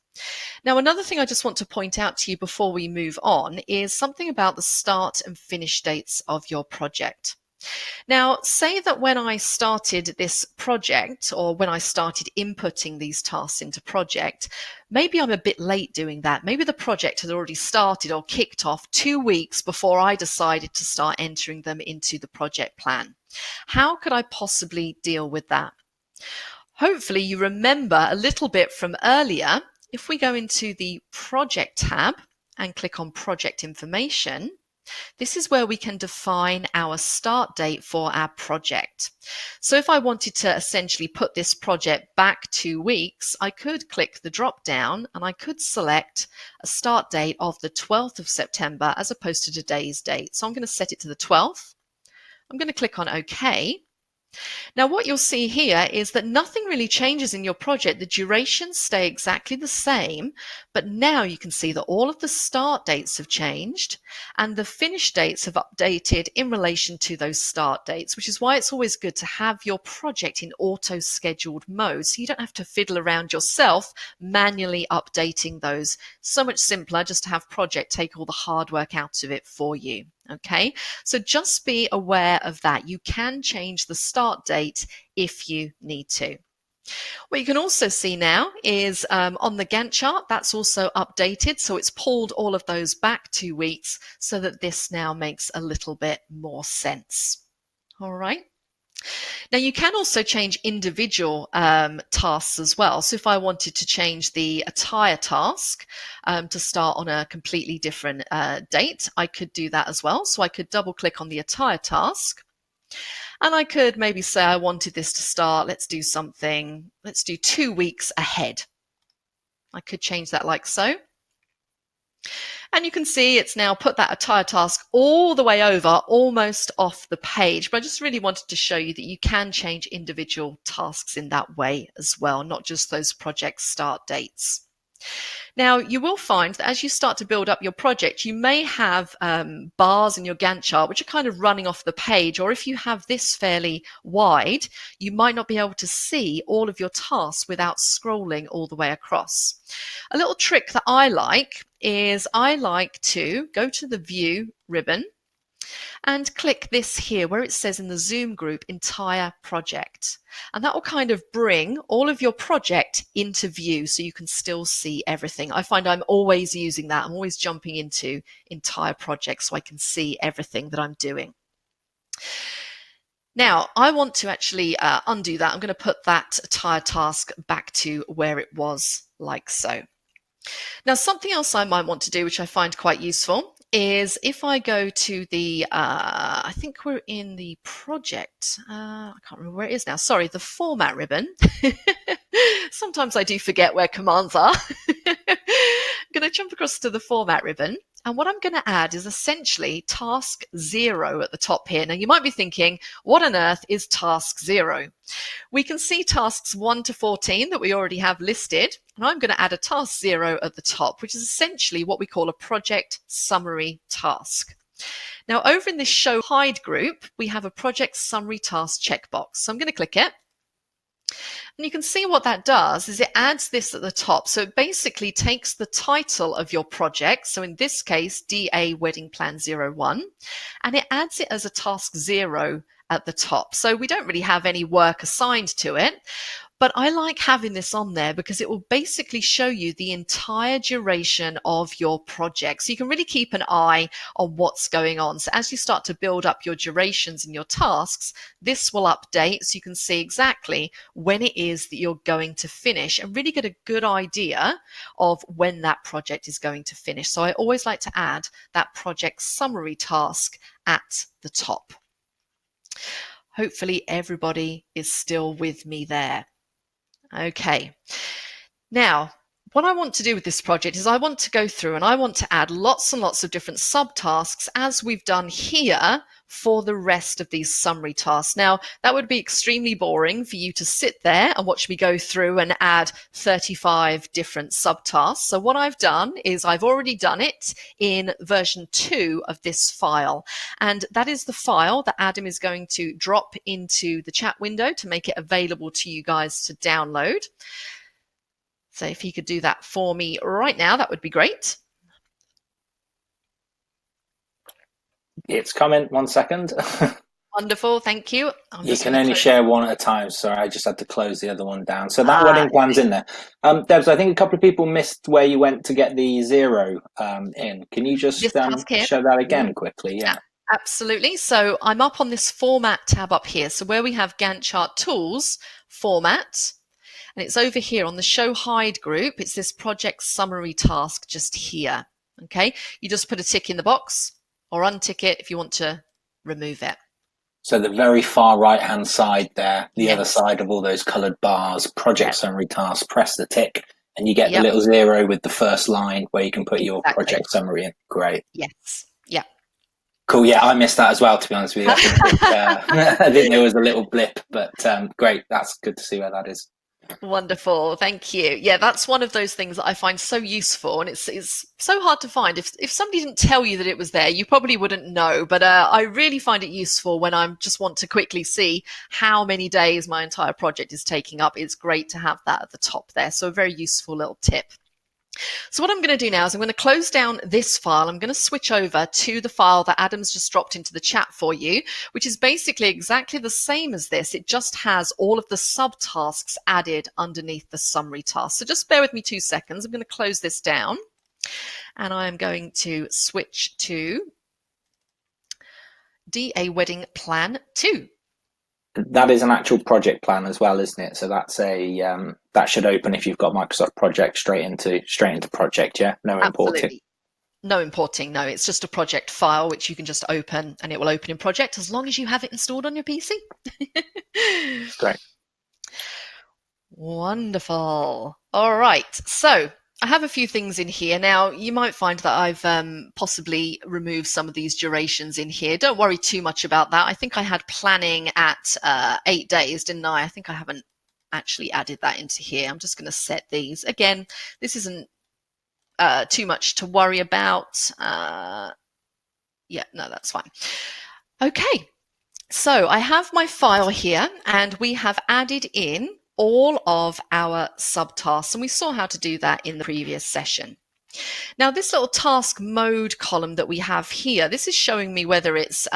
Now, another thing I just want to point out to you before we move on is something about the start and finish dates of your project. Now, say that when I started this project, or when I started inputting these tasks into project, maybe I'm a bit late doing that. Maybe the project had already started or kicked off 2 weeks before I decided to start entering them into the project plan. How could I possibly deal with that? Hopefully you remember a little bit from earlier. If we go into the project tab and click on project information, this is where we can define our start date for our project. So if I wanted to essentially put this project back 2 weeks, I could click the drop down and I could select a start date of the 12th of September as opposed to today's date. So I'm going to set it to the 12th. I'm going to click on OK. Now, what you'll see here is that nothing really changes in your project. The durations stay exactly the same, but now you can see that all of the start dates have changed and the finish dates have updated in relation to those start dates, which is why it's always good to have your project in auto-scheduled mode so you don't have to fiddle around yourself manually updating those. So much simpler just to have project take all the hard work out of it for you. Okay, so just be aware of that. You can change the start date if you need to. What you can also see now is on the Gantt chart, that's also updated. So it's pulled all of those back 2 weeks so that this now makes a little bit more sense. All right. Now you can also change individual tasks as well. So if I wanted to change the attire task to start on a completely different date, I could do that as well. So I could double click on the attire task and I could maybe say I wanted this to start, let's do 2 weeks ahead. I could change that like so. And you can see it's now put that attire task all the way over, almost off the page. But I just really wanted to show you that you can change individual tasks in that way as well, not just those project start dates. Now, you will find that as you start to build up your project, you may have bars in your Gantt chart which are kind of running off the page, or if you have this fairly wide, you might not be able to see all of your tasks without scrolling all the way across. A little trick that I like is I like to go to the View ribbon and click this here where it says in the Zoom group entire project, and that will kind of bring all of your project into view so you can still see everything. I find I'm always using that. I'm always jumping into entire project so I can see everything that I'm doing. Now I want to actually undo that. I'm going to put that attire task back to where it was, like so. Now, something else I might want to do, which I find quite useful, is if I go to the, I think we're in the project, I can't remember where it is now, sorry, the format ribbon. Sometimes I do forget where commands are. I'm going to jump across to the format ribbon. And what I'm going to add is essentially task 0 at the top here. Now, you might be thinking, what on earth is task 0? We can see tasks 1 to 14 that we already have listed. And I'm going to add a task 0 at the top, which is essentially what we call a project summary task. Now, over in this show hide group, we have a project summary task checkbox. So I'm going to click it. And you can see what that does is it adds this at the top. So it basically takes the title of your project, so in this case, DA Wedding Plan 01, and it adds it as a task 0 at the top. So we don't really have any work assigned to it. But I like having this on there because it will basically show you the entire duration of your project. So you can really keep an eye on what's going on. So as you start to build up your durations and your tasks, this will update so you can see exactly when it is that you're going to finish and really get a good idea of when that project is going to finish. So I always like to add that project summary task at the top. Hopefully everybody is still with me there. Okay, now what I want to do with this project is I want to go through and I want to add lots and lots of different subtasks as we've done here for the rest of these summary tasks. Now, that would be extremely boring for you to sit there and watch me go through and add 35 different subtasks. So what I've done is I've already done it in version 2 of this file. And that is the file that Adam is going to drop into the chat window to make it available to you guys to download. So if he could do that for me right now, that would be great. It's coming. 1 second. Wonderful, thank you. You can only share one at a time. Sorry, I just had to close the other one down. So that wedding plan's in there. Debs, I think a couple of people missed where you went to get the 0 in. Can you just show that again quickly? Yeah. Absolutely. So I'm up on this Format tab up here. So where we have Gantt Chart Tools, Format, and it's over here on the Show Hide group. It's this project summary task just here. Okay, you just put a tick in the box or untick it if you want to remove it. So the very far right-hand side there, the other side of all those coloured bars, project summary task, press the tick, and you get the little 0 with the first line where you can put your project summary in. Great. Yes. Yeah. Cool. Yeah, I missed that as well, to be honest with you. I think there was a little blip, but great. That's good to see where that is. Wonderful, thank you. Yeah, that's one of those things that I find so useful, and it's so hard to find. If somebody didn't tell you that it was there, you probably wouldn't know. But I really find it useful when I just want to quickly see how many days my entire project is taking up. It's great to have that at the top there. So a very useful little tip. So what I'm going to do now is I'm going to close down this file. I'm going to switch over to the file that Adam's just dropped into the chat for you, which is basically exactly the same as this. It just has all of the subtasks added underneath the summary task. So just bear with me 2 seconds. I'm going to close this down and I'm going to switch to DA Wedding Plan 2. That is an actual project plan as well, isn't it? So that's that should open if you've got Microsoft Project straight into project. Yeah, no importing. No importing. No, it's just a project file which you can just open, and it will open in project as long as you have it installed on your PC. Great. Wonderful. All right. So I have a few things in here. Now, you might find that I've possibly removed some of these durations in here. Don't worry too much about that. I think I had planning at 8 days, didn't I? I think I haven't actually added that into here. I'm just going to set these. Again, this isn't too much to worry about. Yeah, no, that's fine. Okay. So I have my file here, and we have added in all of our subtasks, and we saw how to do that in the previous session. Now, this little task mode column that we have here, this is showing me whether it's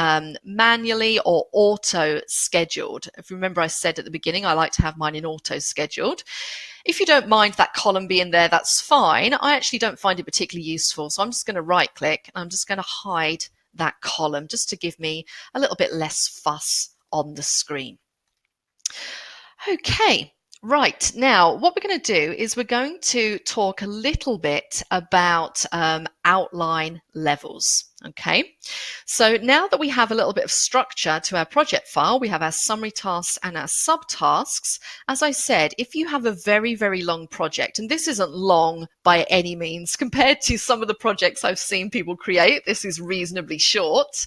manually or auto scheduled. If you remember, I said at the beginning, I like to have mine in auto scheduled. If you don't mind that column being there, that's fine. I actually don't find it particularly useful. So I'm just going to right click and I'm just going to hide that column just to give me a little bit less fuss on the screen. Okay, right. Now, what we're going to do is we're going to talk a little bit about outline levels. Okay, so now that we have a little bit of structure to our project file, we have our summary tasks and our subtasks. As I said, if you have a very, very long project, and this isn't long by any means compared to some of the projects I've seen people create, this is reasonably short,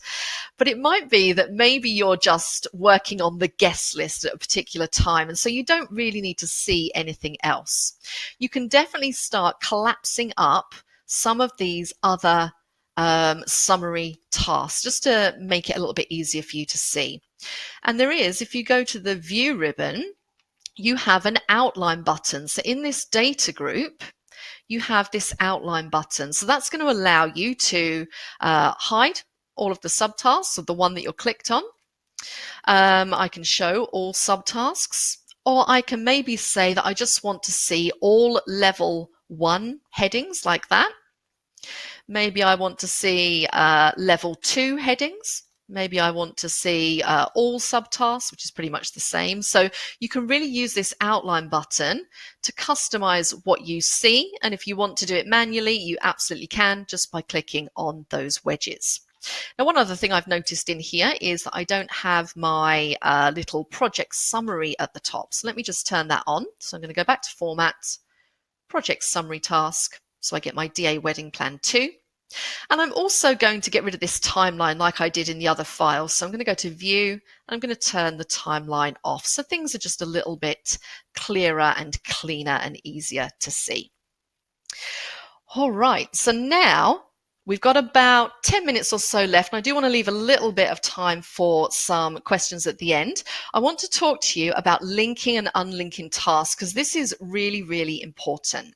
but it might be that maybe you're just working on the guest list at a particular time, and so you don't really need to see anything else. You can definitely start collapsing up some of these other summary tasks just to make it a little bit easier for you to see. And there is, if you go to the view ribbon, you have an outline button. So in this data group, you have this outline button. So that's going to allow you to hide all of the subtasks of the one that you're clicked on. I can show all subtasks, or I can maybe say that I just want to see all level 1 headings like that. Maybe I want to see level 2 headings. Maybe I want to see all subtasks, which is pretty much the same. So you can really use this outline button to customize what you see. And if you want to do it manually, you absolutely can just by clicking on those wedges. Now, one other thing I've noticed in here is that I don't have my little project summary at the top. So let me just turn that on. So I'm going to go back to Format, project summary task. So I get my DA wedding plan 2. And I'm also going to get rid of this timeline like I did in the other file. So I'm going to go to View, and I'm going to turn the timeline off. So things are just a little bit clearer and cleaner and easier to see. All right, so now we've got about 10 minutes or so left, and I do want to leave a little bit of time for some questions at the end. I want to talk to you about linking and unlinking tasks, because this is really, really important.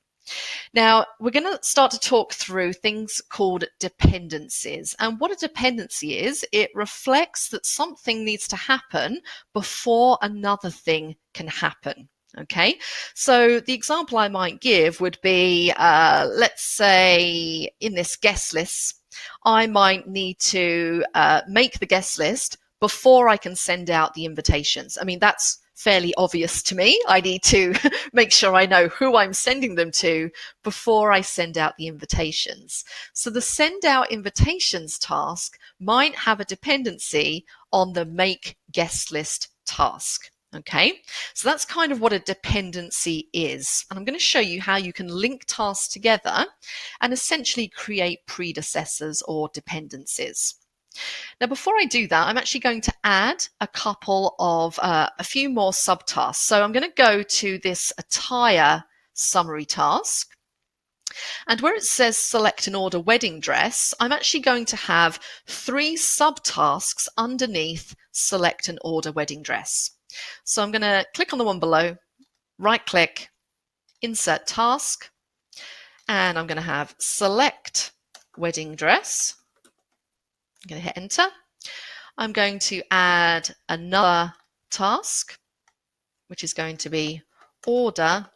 Now, we're going to start to talk through things called dependencies. And what a dependency is, it reflects that something needs to happen before another thing can happen. Okay, so the example I might give would be, let's say in this guest list, I might need to make the guest list before I can send out the invitations. I mean, that's fairly obvious to me. I need to make sure I know who I'm sending them to before I send out the invitations. So the send out invitations task might have a dependency on the make guest list task. Okay, so that's kind of what a dependency is. And I'm going to show you how you can link tasks together and essentially create predecessors or dependencies. Now, before I do that, I'm actually going to add a couple of, a few more subtasks. So I'm going to go to this attire summary task. And where it says select and order wedding dress, I'm actually going to have 3 subtasks underneath select and order wedding dress. So I'm going to click on the one below, right click, insert task, and I'm going to have select wedding dress. I'm going to hit enter. I'm going to add another task, which is going to be order,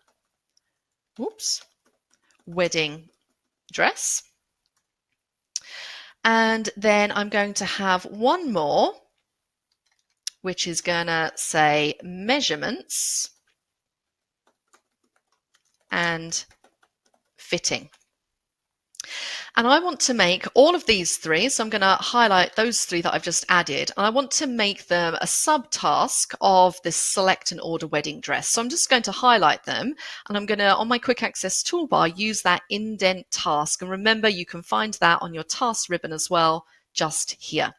wedding dress. And then I'm going to have one more, which is going to say measurements and fitting. And I want to make all of these 3, so I'm going to highlight those 3 that I've just added, and I want to make them a subtask of this select and order wedding dress. So I'm just going to highlight them, and I'm going to, on my quick access toolbar, use that indent task. And remember, you can find that on your task ribbon as well, just here.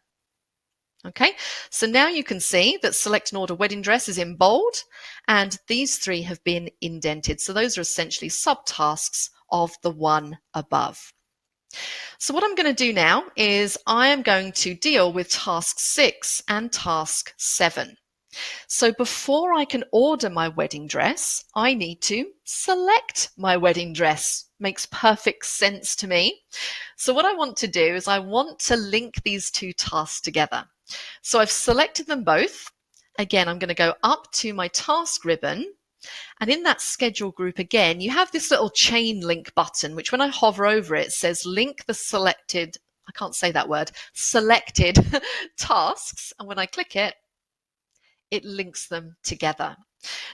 Okay, so now you can see that select and order wedding dress is in bold, and these 3 have been indented. So those are essentially subtasks of the one above. So what I'm going to do now is I am going to deal with task 6 and task 7. So before I can order my wedding dress, I need to select my wedding dress. Makes perfect sense to me. So what I want to do is I want to link these 2 tasks together. So I've selected them both. Again, I'm going to go up to my task ribbon. And in that schedule group again, you have this little chain link button, which when I hover over it says link the selected, I can't say that word, selected tasks. And when I click it, it links them together.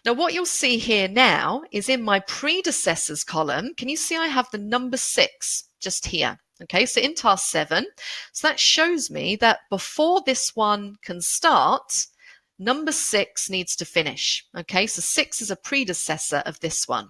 Now, what you'll see here now is in my predecessors column, can you see I have the number 6 just here? Okay, so in task 7, so that shows me that before this one can start, number 6 needs to finish. Okay, so 6 is a predecessor of this one.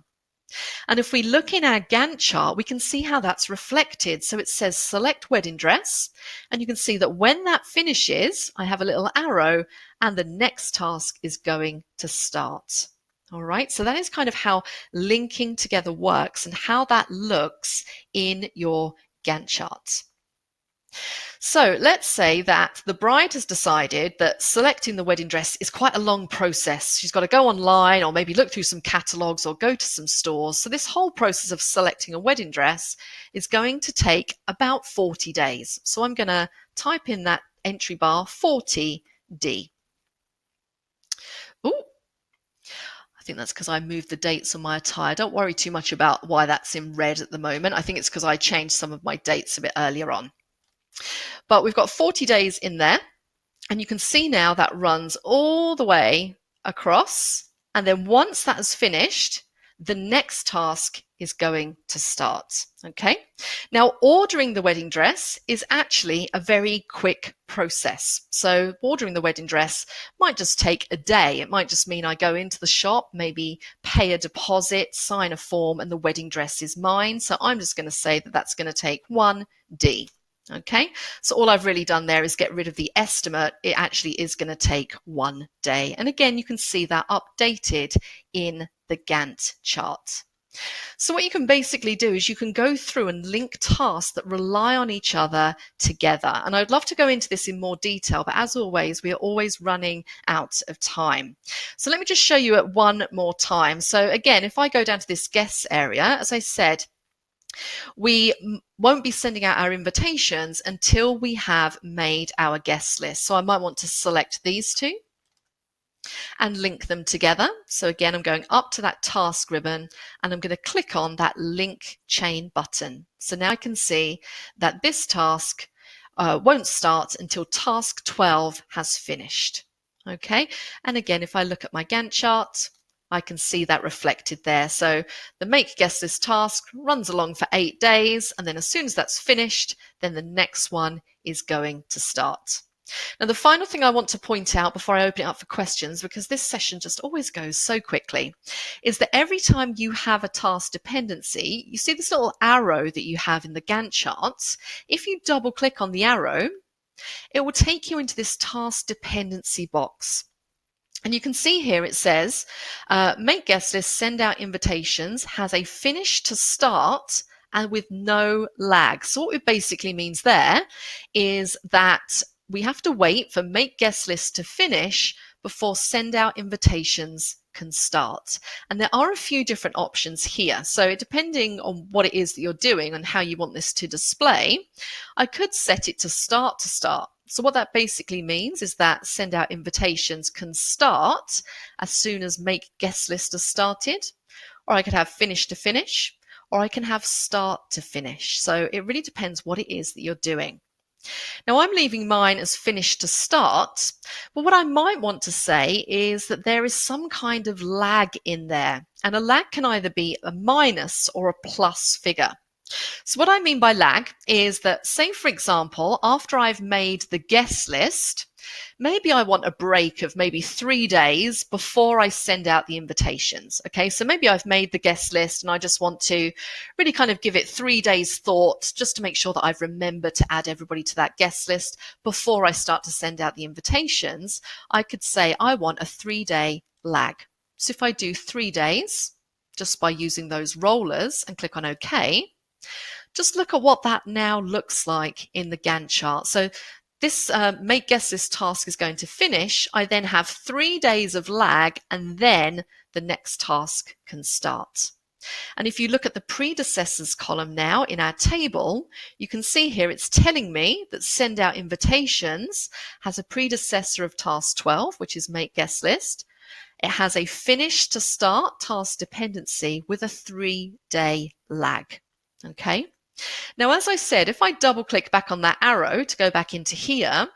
And if we look in our Gantt chart, we can see how that's reflected. So it says select wedding dress, and you can see that when that finishes, I have a little arrow and the next task is going to start. All right, so that is kind of how linking together works and how that looks in your Gantt chart. So let's say that the bride has decided that selecting the wedding dress is quite a long process. She's got to go online or maybe look through some catalogs or go to some stores. So this whole process of selecting a wedding dress is going to take about 40 days. So I'm going to type in that entry bar 40D. Ooh. I think that's because I moved the dates on my attire. Don't worry too much about why that's in red at the moment. I think it's because I changed some of my dates a bit earlier on. But we've got 40 days in there, and you can see now that runs all the way across. And then once that is finished, the next task is going to start. Okay. Now, ordering the wedding dress is actually a very quick process. So ordering the wedding dress might just take a day. It might just mean I go into the shop, maybe pay a deposit, sign a form, and the wedding dress is mine. So I'm just going to say that that's going to take 1D. Okay, so all I've really done there is get rid of the estimate. It actually is going to take 1 day. And again, you can see that updated in the Gantt chart. So what you can basically do is you can go through and link tasks that rely on each other together. And I'd love to go into this in more detail, but as always, we are always running out of time. So let me just show you it one more time. So again, if I go down to this guests area, as I said, we won't be sending out our invitations until we have made our guest list. So I might want to select these two and link them together. So again, I'm going up to that task ribbon and I'm going to click on that link chain button. So now I can see that this task won't start until task 12 has finished. Okay, and again, if I look at my Gantt chart, I can see that reflected there. So the make guest list task runs along for 8 days, and then as soon as that's finished, then the next one is going to start. Now, the final thing I want to point out before I open it up for questions, because this session just always goes so quickly, is that every time you have a task dependency, you see this little arrow that you have in the Gantt charts. If you double click on the arrow, it will take you into this task dependency box. And you can see here it says, make guest list, send out invitations, has a finish to start and with no lag. So what it basically means there is that we have to wait for make guest list to finish before send out invitations can start. And there are a few different options here. So depending on what it is that you're doing and how you want this to display, I could set it to start to start. So what that basically means is that send out invitations can start as soon as make guest list has started, or I could have finish to finish, or I can have start to finish. So it really depends what it is that you're doing. Now I'm leaving mine as finish to start, but what I might want to say is that there is some kind of lag in there, and a lag can either be a minus or a plus figure. So what I mean by lag is that, say, for example, after I've made the guest list, maybe I want a break of maybe 3 days before I send out the invitations. Okay, so maybe I've made the guest list and I just want to really kind of give it 3 days thought just to make sure that I've remembered to add everybody to that guest list before I start to send out the invitations. I could say I want a 3-day lag. So if I do 3 days, just by using those rollers and click on OK, just look at what that now looks like in the Gantt chart. So this make guest list task is going to finish. I then have 3 days of lag and then the next task can start. And if you look at the predecessors column now in our table, you can see here it's telling me that send out invitations has a predecessor of task 12, which is make guest list. It has a finish to start task dependency with a 3-day lag. Okay. Now, as I said, if I double click back on that arrow to go back into here,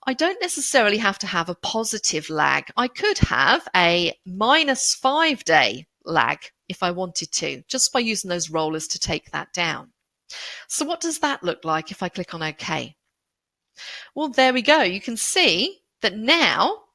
I don't necessarily have to have a positive lag. I could have a -5-day lag if I wanted to, just by using those rollers to take that down. So what does that look like if I click on OK? Well, there we go. You can see that now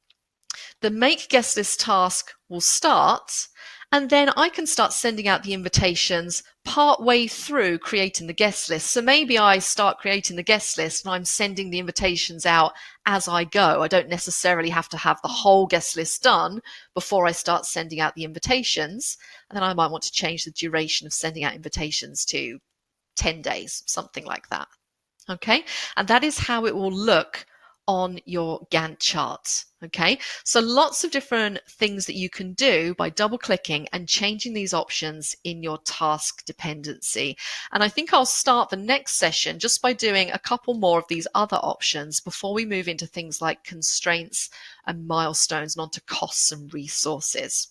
the make guest list task will start, and then I can start sending out the invitations part way through creating the guest list. So maybe I start creating the guest list and I'm sending the invitations out as I go. I don't necessarily have to have the whole guest list done before I start sending out the invitations. And then I might want to change the duration of sending out invitations to 10 days, something like that. Okay, and that is how it will look on your Gantt chart. Okay, so lots of different things that you can do by double clicking and changing these options in your task dependency. And I think I'll start the next session just by doing a couple more of these other options before we move into things like constraints and milestones and onto costs and resources.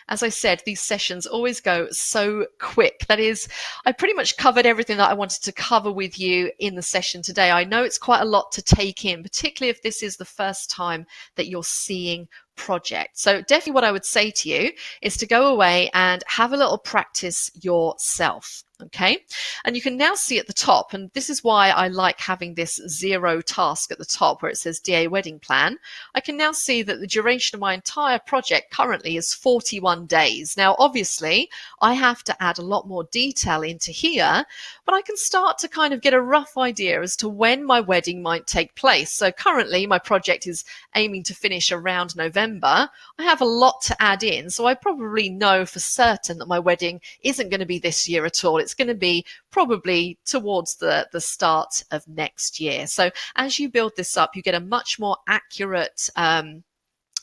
As I said, these sessions always go so quick. That is, I pretty much covered everything that I wanted to cover with you in the session today. I know it's quite a lot to take in, particularly if this is the first time that you're seeing project. So definitely what I would say to you is to go away and have a little practice yourself. Okay. And you can now see at the top, and this is why I like having this 0 task at the top where it says DA wedding plan. I can now see that the duration of my entire project currently is 41 days. Now, obviously, I have to add a lot more detail into here, but I can start to kind of get a rough idea as to when my wedding might take place. So currently, my project is aiming to finish around November. I have a lot to add in, so I probably know for certain that my wedding isn't going to be this year at all. It's going to be probably towards the start of next year. So as you build this up, you get a much more accurate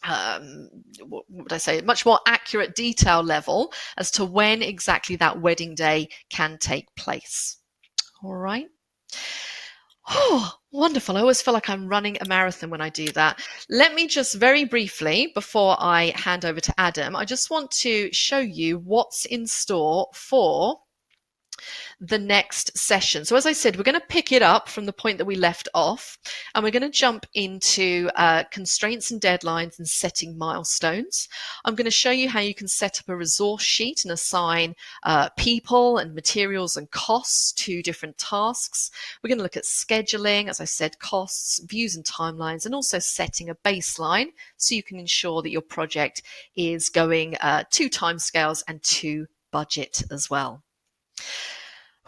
what would I say, much more accurate detail level as to when exactly that wedding day can take place. All right. Oh, wonderful. I always feel like I'm running a marathon when I do that. Let me just very briefly, before I hand over to Adam, I just want to show you what's in store for the next session. So as I said, we're going to pick it up from the point that we left off, and we're going to jump into constraints and deadlines and setting milestones. I'm going to show you how you can set up a resource sheet and assign people and materials and costs to different tasks. We're going to look at scheduling, as I said, costs, views and timelines, and also setting a baseline so you can ensure that your project is going to timescales and to budget as well.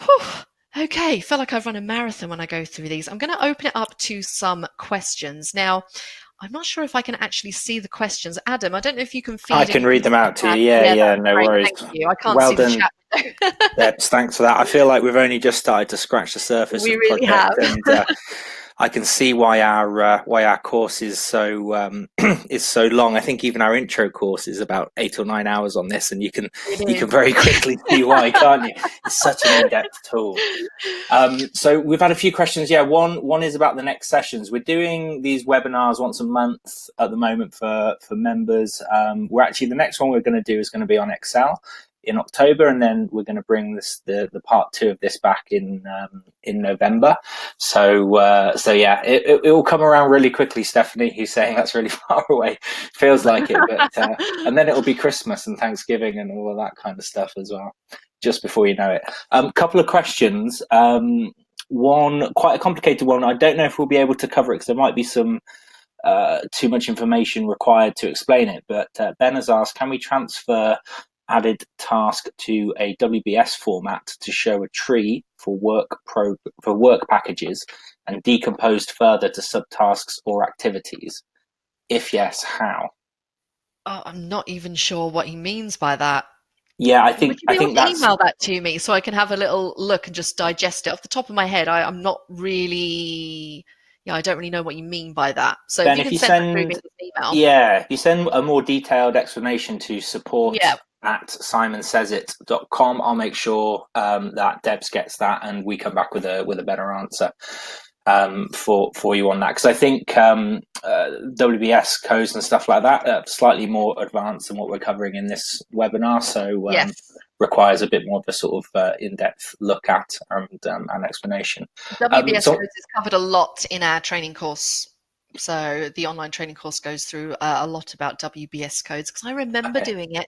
Whew. Okay, feel like I've run a marathon when I go through these. I'm going to open it up to some questions. Now, I'm not sure if I can actually see the questions. Adam, I don't know if you can feed I can read them out to you. Yeah, no great. worries. Thank you. I can't well see done, the chat. Debs, thanks for that. I feel like we've only just started to scratch the surface We of the really project, have. and I can see why our course is so is so long. I think even our intro course is about 8 or 9 hours on this, and you can very quickly see why, can't you? It's such an in-depth tool. So we've had a few questions. Yeah, one is about the next sessions. We're doing these webinars once a month at the moment for members. We're actually, the next one we're going to do is going to be on Excel in October, and then we're going to bring the part 2 of this back in November. So yeah, it will come around really quickly. Stephanie, who's saying that's really far away, feels like it, but and then it'll be Christmas and Thanksgiving and all of that kind of stuff as well, just before you know it. Couple of questions. One quite a complicated one. I don't know if we'll be able to cover it because there might be some too much information required to explain it. But Ben has asked, can we transfer added task to a WBS format to show a tree for work packages and decomposed further to subtasks or activities? If yes, how? Oh, I'm not even sure what he means by that. Yeah, I Would think you be able to that's email that to me so I can have a little look and just digest it? Off the top of my head, I'm not really, I don't really know what you mean by that. So Ben, if you can send that through me as an email. Yeah, if you send a more detailed explanation to support Yeah. at simonsaysit.com, I'll make sure that Debs gets that and we come back with a better answer for you on that. Because I think WBS codes and stuff like that are slightly more advanced than what we're covering in this webinar. So Yes. requires a bit more of a sort of in-depth look at and explanation. WBS codes is covered a lot in our training course. So the online training course goes through a lot about WBS codes because I remember doing it.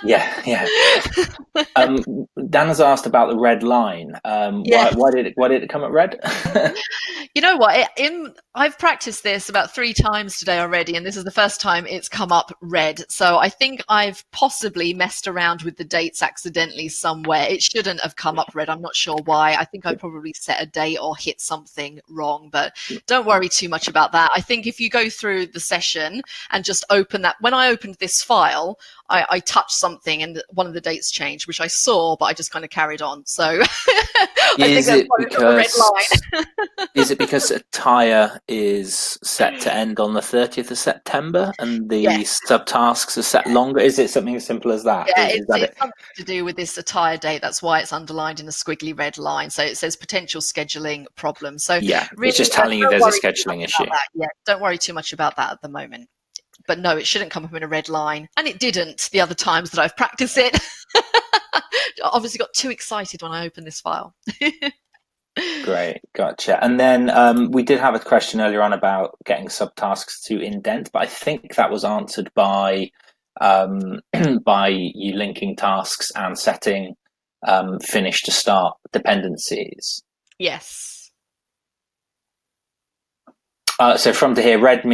Yeah. Dan has asked about the red line. Yes. Why did it come at red? You know what? I've practiced this about 3 times today already, and this is the first time it's come up red. So I think I've possibly messed around with the dates accidentally somewhere. It shouldn't have come up red. I'm not sure why. I think I probably set a date or hit something wrong, but don't worry too much about that. I think if you go through the session and just open that, when I opened this file, I touched something and one of the dates changed, which I saw, but I just kind of carried on. So Is it because attire is set to end on the 30th of September and the subtasks are set longer? Is it something as simple as that? Yeah, it's something to do with this attire date. That's why it's underlined in a squiggly red line. So it says potential scheduling problem. So yeah, really, it's just telling you there's a scheduling issue. Yeah, don't worry too much about that at the moment. But no, it shouldn't come up in a red line. And it didn't the other times that I've practiced it. Obviously got too excited when I opened this file. Great, gotcha. And then we did have a question earlier on about getting subtasks to indent, but I think that was answered by by you linking tasks and setting finish to start dependencies. Yes. So from to here, red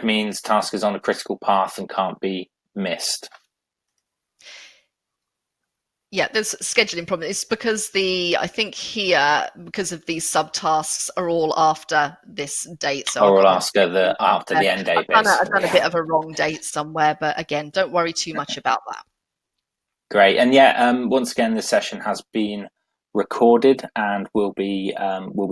means task is on a critical path and can't be missed. Yeah, there's a scheduling problem. It's because I think here, because of these subtasks are all after this date. So I'll Or go we'll on. ask her after the end date, I've basically. done a bit of a wrong date somewhere, but again, don't worry too much about that. Great. And yeah, once again, this session has been recorded and will be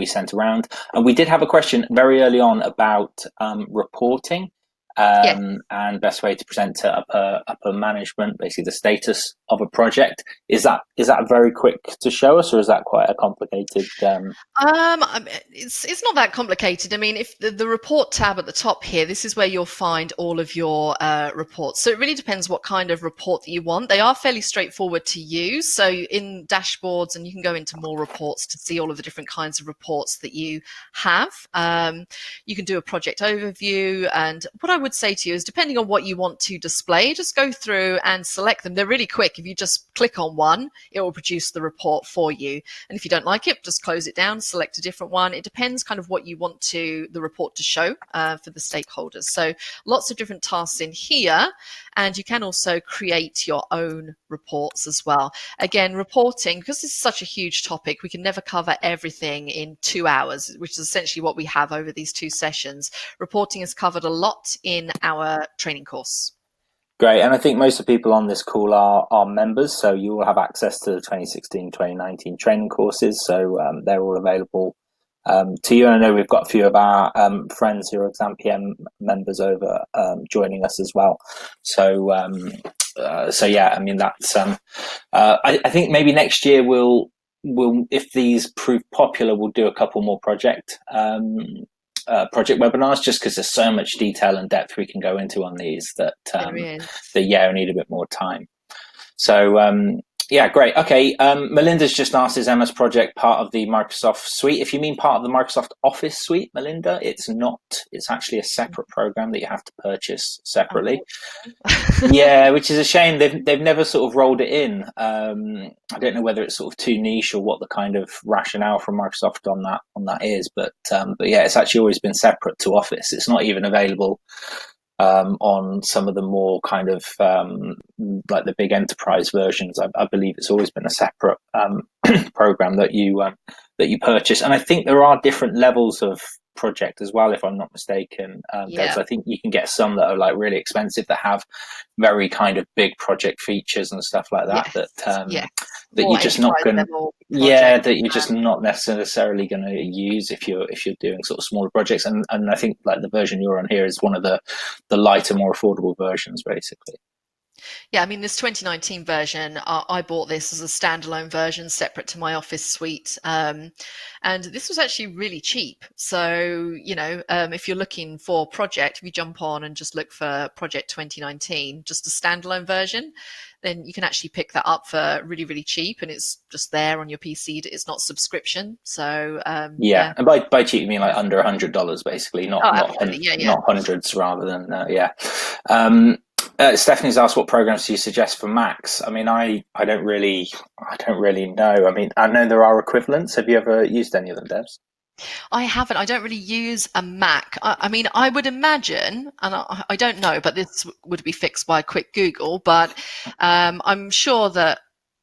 sent around. And we did have a question very early on about reporting Yeah. and best way to present to upper management, basically the status of a project. Is that very quick to show us, or is that quite a complicated? It's not that complicated. I mean, if the report tab at the top here, this is where you'll find all of your reports. So it really depends what kind of report that you want. They are fairly straightforward to use. So in dashboards, and you can go into more reports to see all of the different kinds of reports that you have. You can do a project overview. And what I would say to you is, depending on what you want to display, just go through and select them. They're really quick. If you just click on one, it will produce the report for you. And if you don't like it, just close it down, select a different one. It depends kind of what you want the report to show for the stakeholders. So lots of different tasks in here, and you can also create your own reports as well. Again, reporting, because this is such a huge topic, we can never cover everything in 2 hours, which is essentially what we have over these 2 sessions. Reporting is covered a lot in our training course. Great. And I think most of the people on this call are members, so you will have access to the 2016-2019 training courses. So they're all available to you. And I know we've got a few of our friends who are Exam PM members over joining us as well. So yeah, I mean, that's I think maybe next year we'll if these prove popular, we'll do a couple more project webinars, just because there's so much detail and depth we can go into on these that we need a bit more time. So yeah, great. Okay, Melinda's just asked, is MS Project part of the Microsoft suite? If you mean part of the Microsoft Office suite, Melinda, it's not. It's actually a separate program that you have to purchase separately. Yeah, which is a shame. They've never sort of rolled it in. I don't know whether it's sort of too niche or what the kind of rationale from Microsoft on that is, but yeah, it's actually always been separate to Office. It's not even available on some of the more kind of like the big enterprise versions. I believe it's always been a separate program that you purchase, and I think there are different levels of project as well, if I'm not mistaken. Debs, I think you can get some that are like really expensive that have very kind of big project features and stuff like that. That you're just not going that you're just not necessarily going to use if you're doing sort of smaller projects. And I think like the version you're on here is one of the lighter, more affordable versions, basically. Yeah, I mean, this 2019 version, I bought this as a standalone version separate to my Office suite. And this was actually really cheap. So, if you're looking for project, if you jump on and just look for Project 2019, just a standalone version, then you can actually pick that up for really, really cheap. And it's just there on your PC. It's not subscription. So, yeah. And by cheap, you mean like under $100, basically, not hundreds rather than, Stephanie's asked, what programs do you suggest for Macs? I mean, I don't really know. I mean, I know there are equivalents. Have you ever used any of them, Debs? I haven't. I don't really use a Mac. I mean, I would imagine, and I don't know, but this would be fixed by a quick Google, but I'm sure that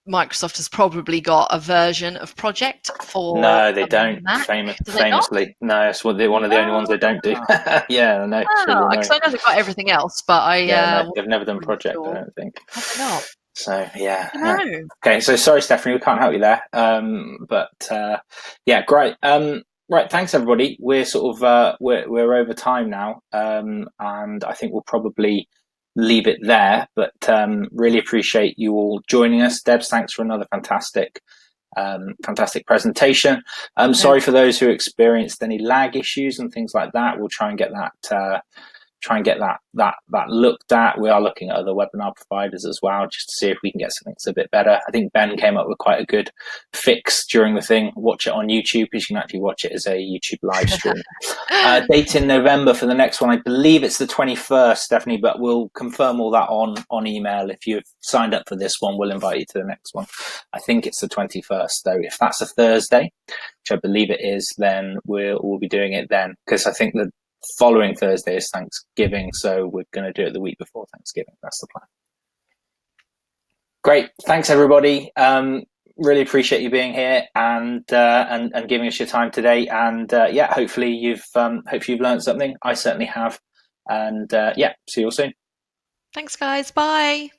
Microsoft has probably got a version of Project for No, they don't. Mac. Famously, no. It's one of the only ones they don't do. Yeah, no. Because I know they've got everything else, but they've never done Project. Sure. I don't think. Have they not? So yeah. Okay, so sorry, Stephanie, we can't help you there. But yeah, great. Right, thanks everybody. We're sort of we're over time now, and I think we'll probably leave it there, but really appreciate you all joining us. Debs, thanks for another fantastic presentation. Sorry for those who experienced any lag issues and things like that. We'll try and get that try and get that looked at. We are looking at other webinar providers as well, just to see if we can get something that's a bit better. I think Ben came up with quite a good fix during the thing. Watch it on YouTube, because you can actually watch it as a YouTube live stream. Date in November for the next one, I believe it's the 21st, Stephanie, but we'll confirm all that on email. If you've signed up for this one, we'll invite you to the next one. I think it's the 21st, though. If that's a Thursday, which I believe it is, then we'll be doing it then, because I think the following Thursday is Thanksgiving, so we're going to do it the week before Thanksgiving. That's the plan. Great, thanks everybody. Really appreciate you being here and giving us your time today. And yeah, hopefully you've learned something. I certainly have. And yeah, see you all soon. Thanks, guys. Bye.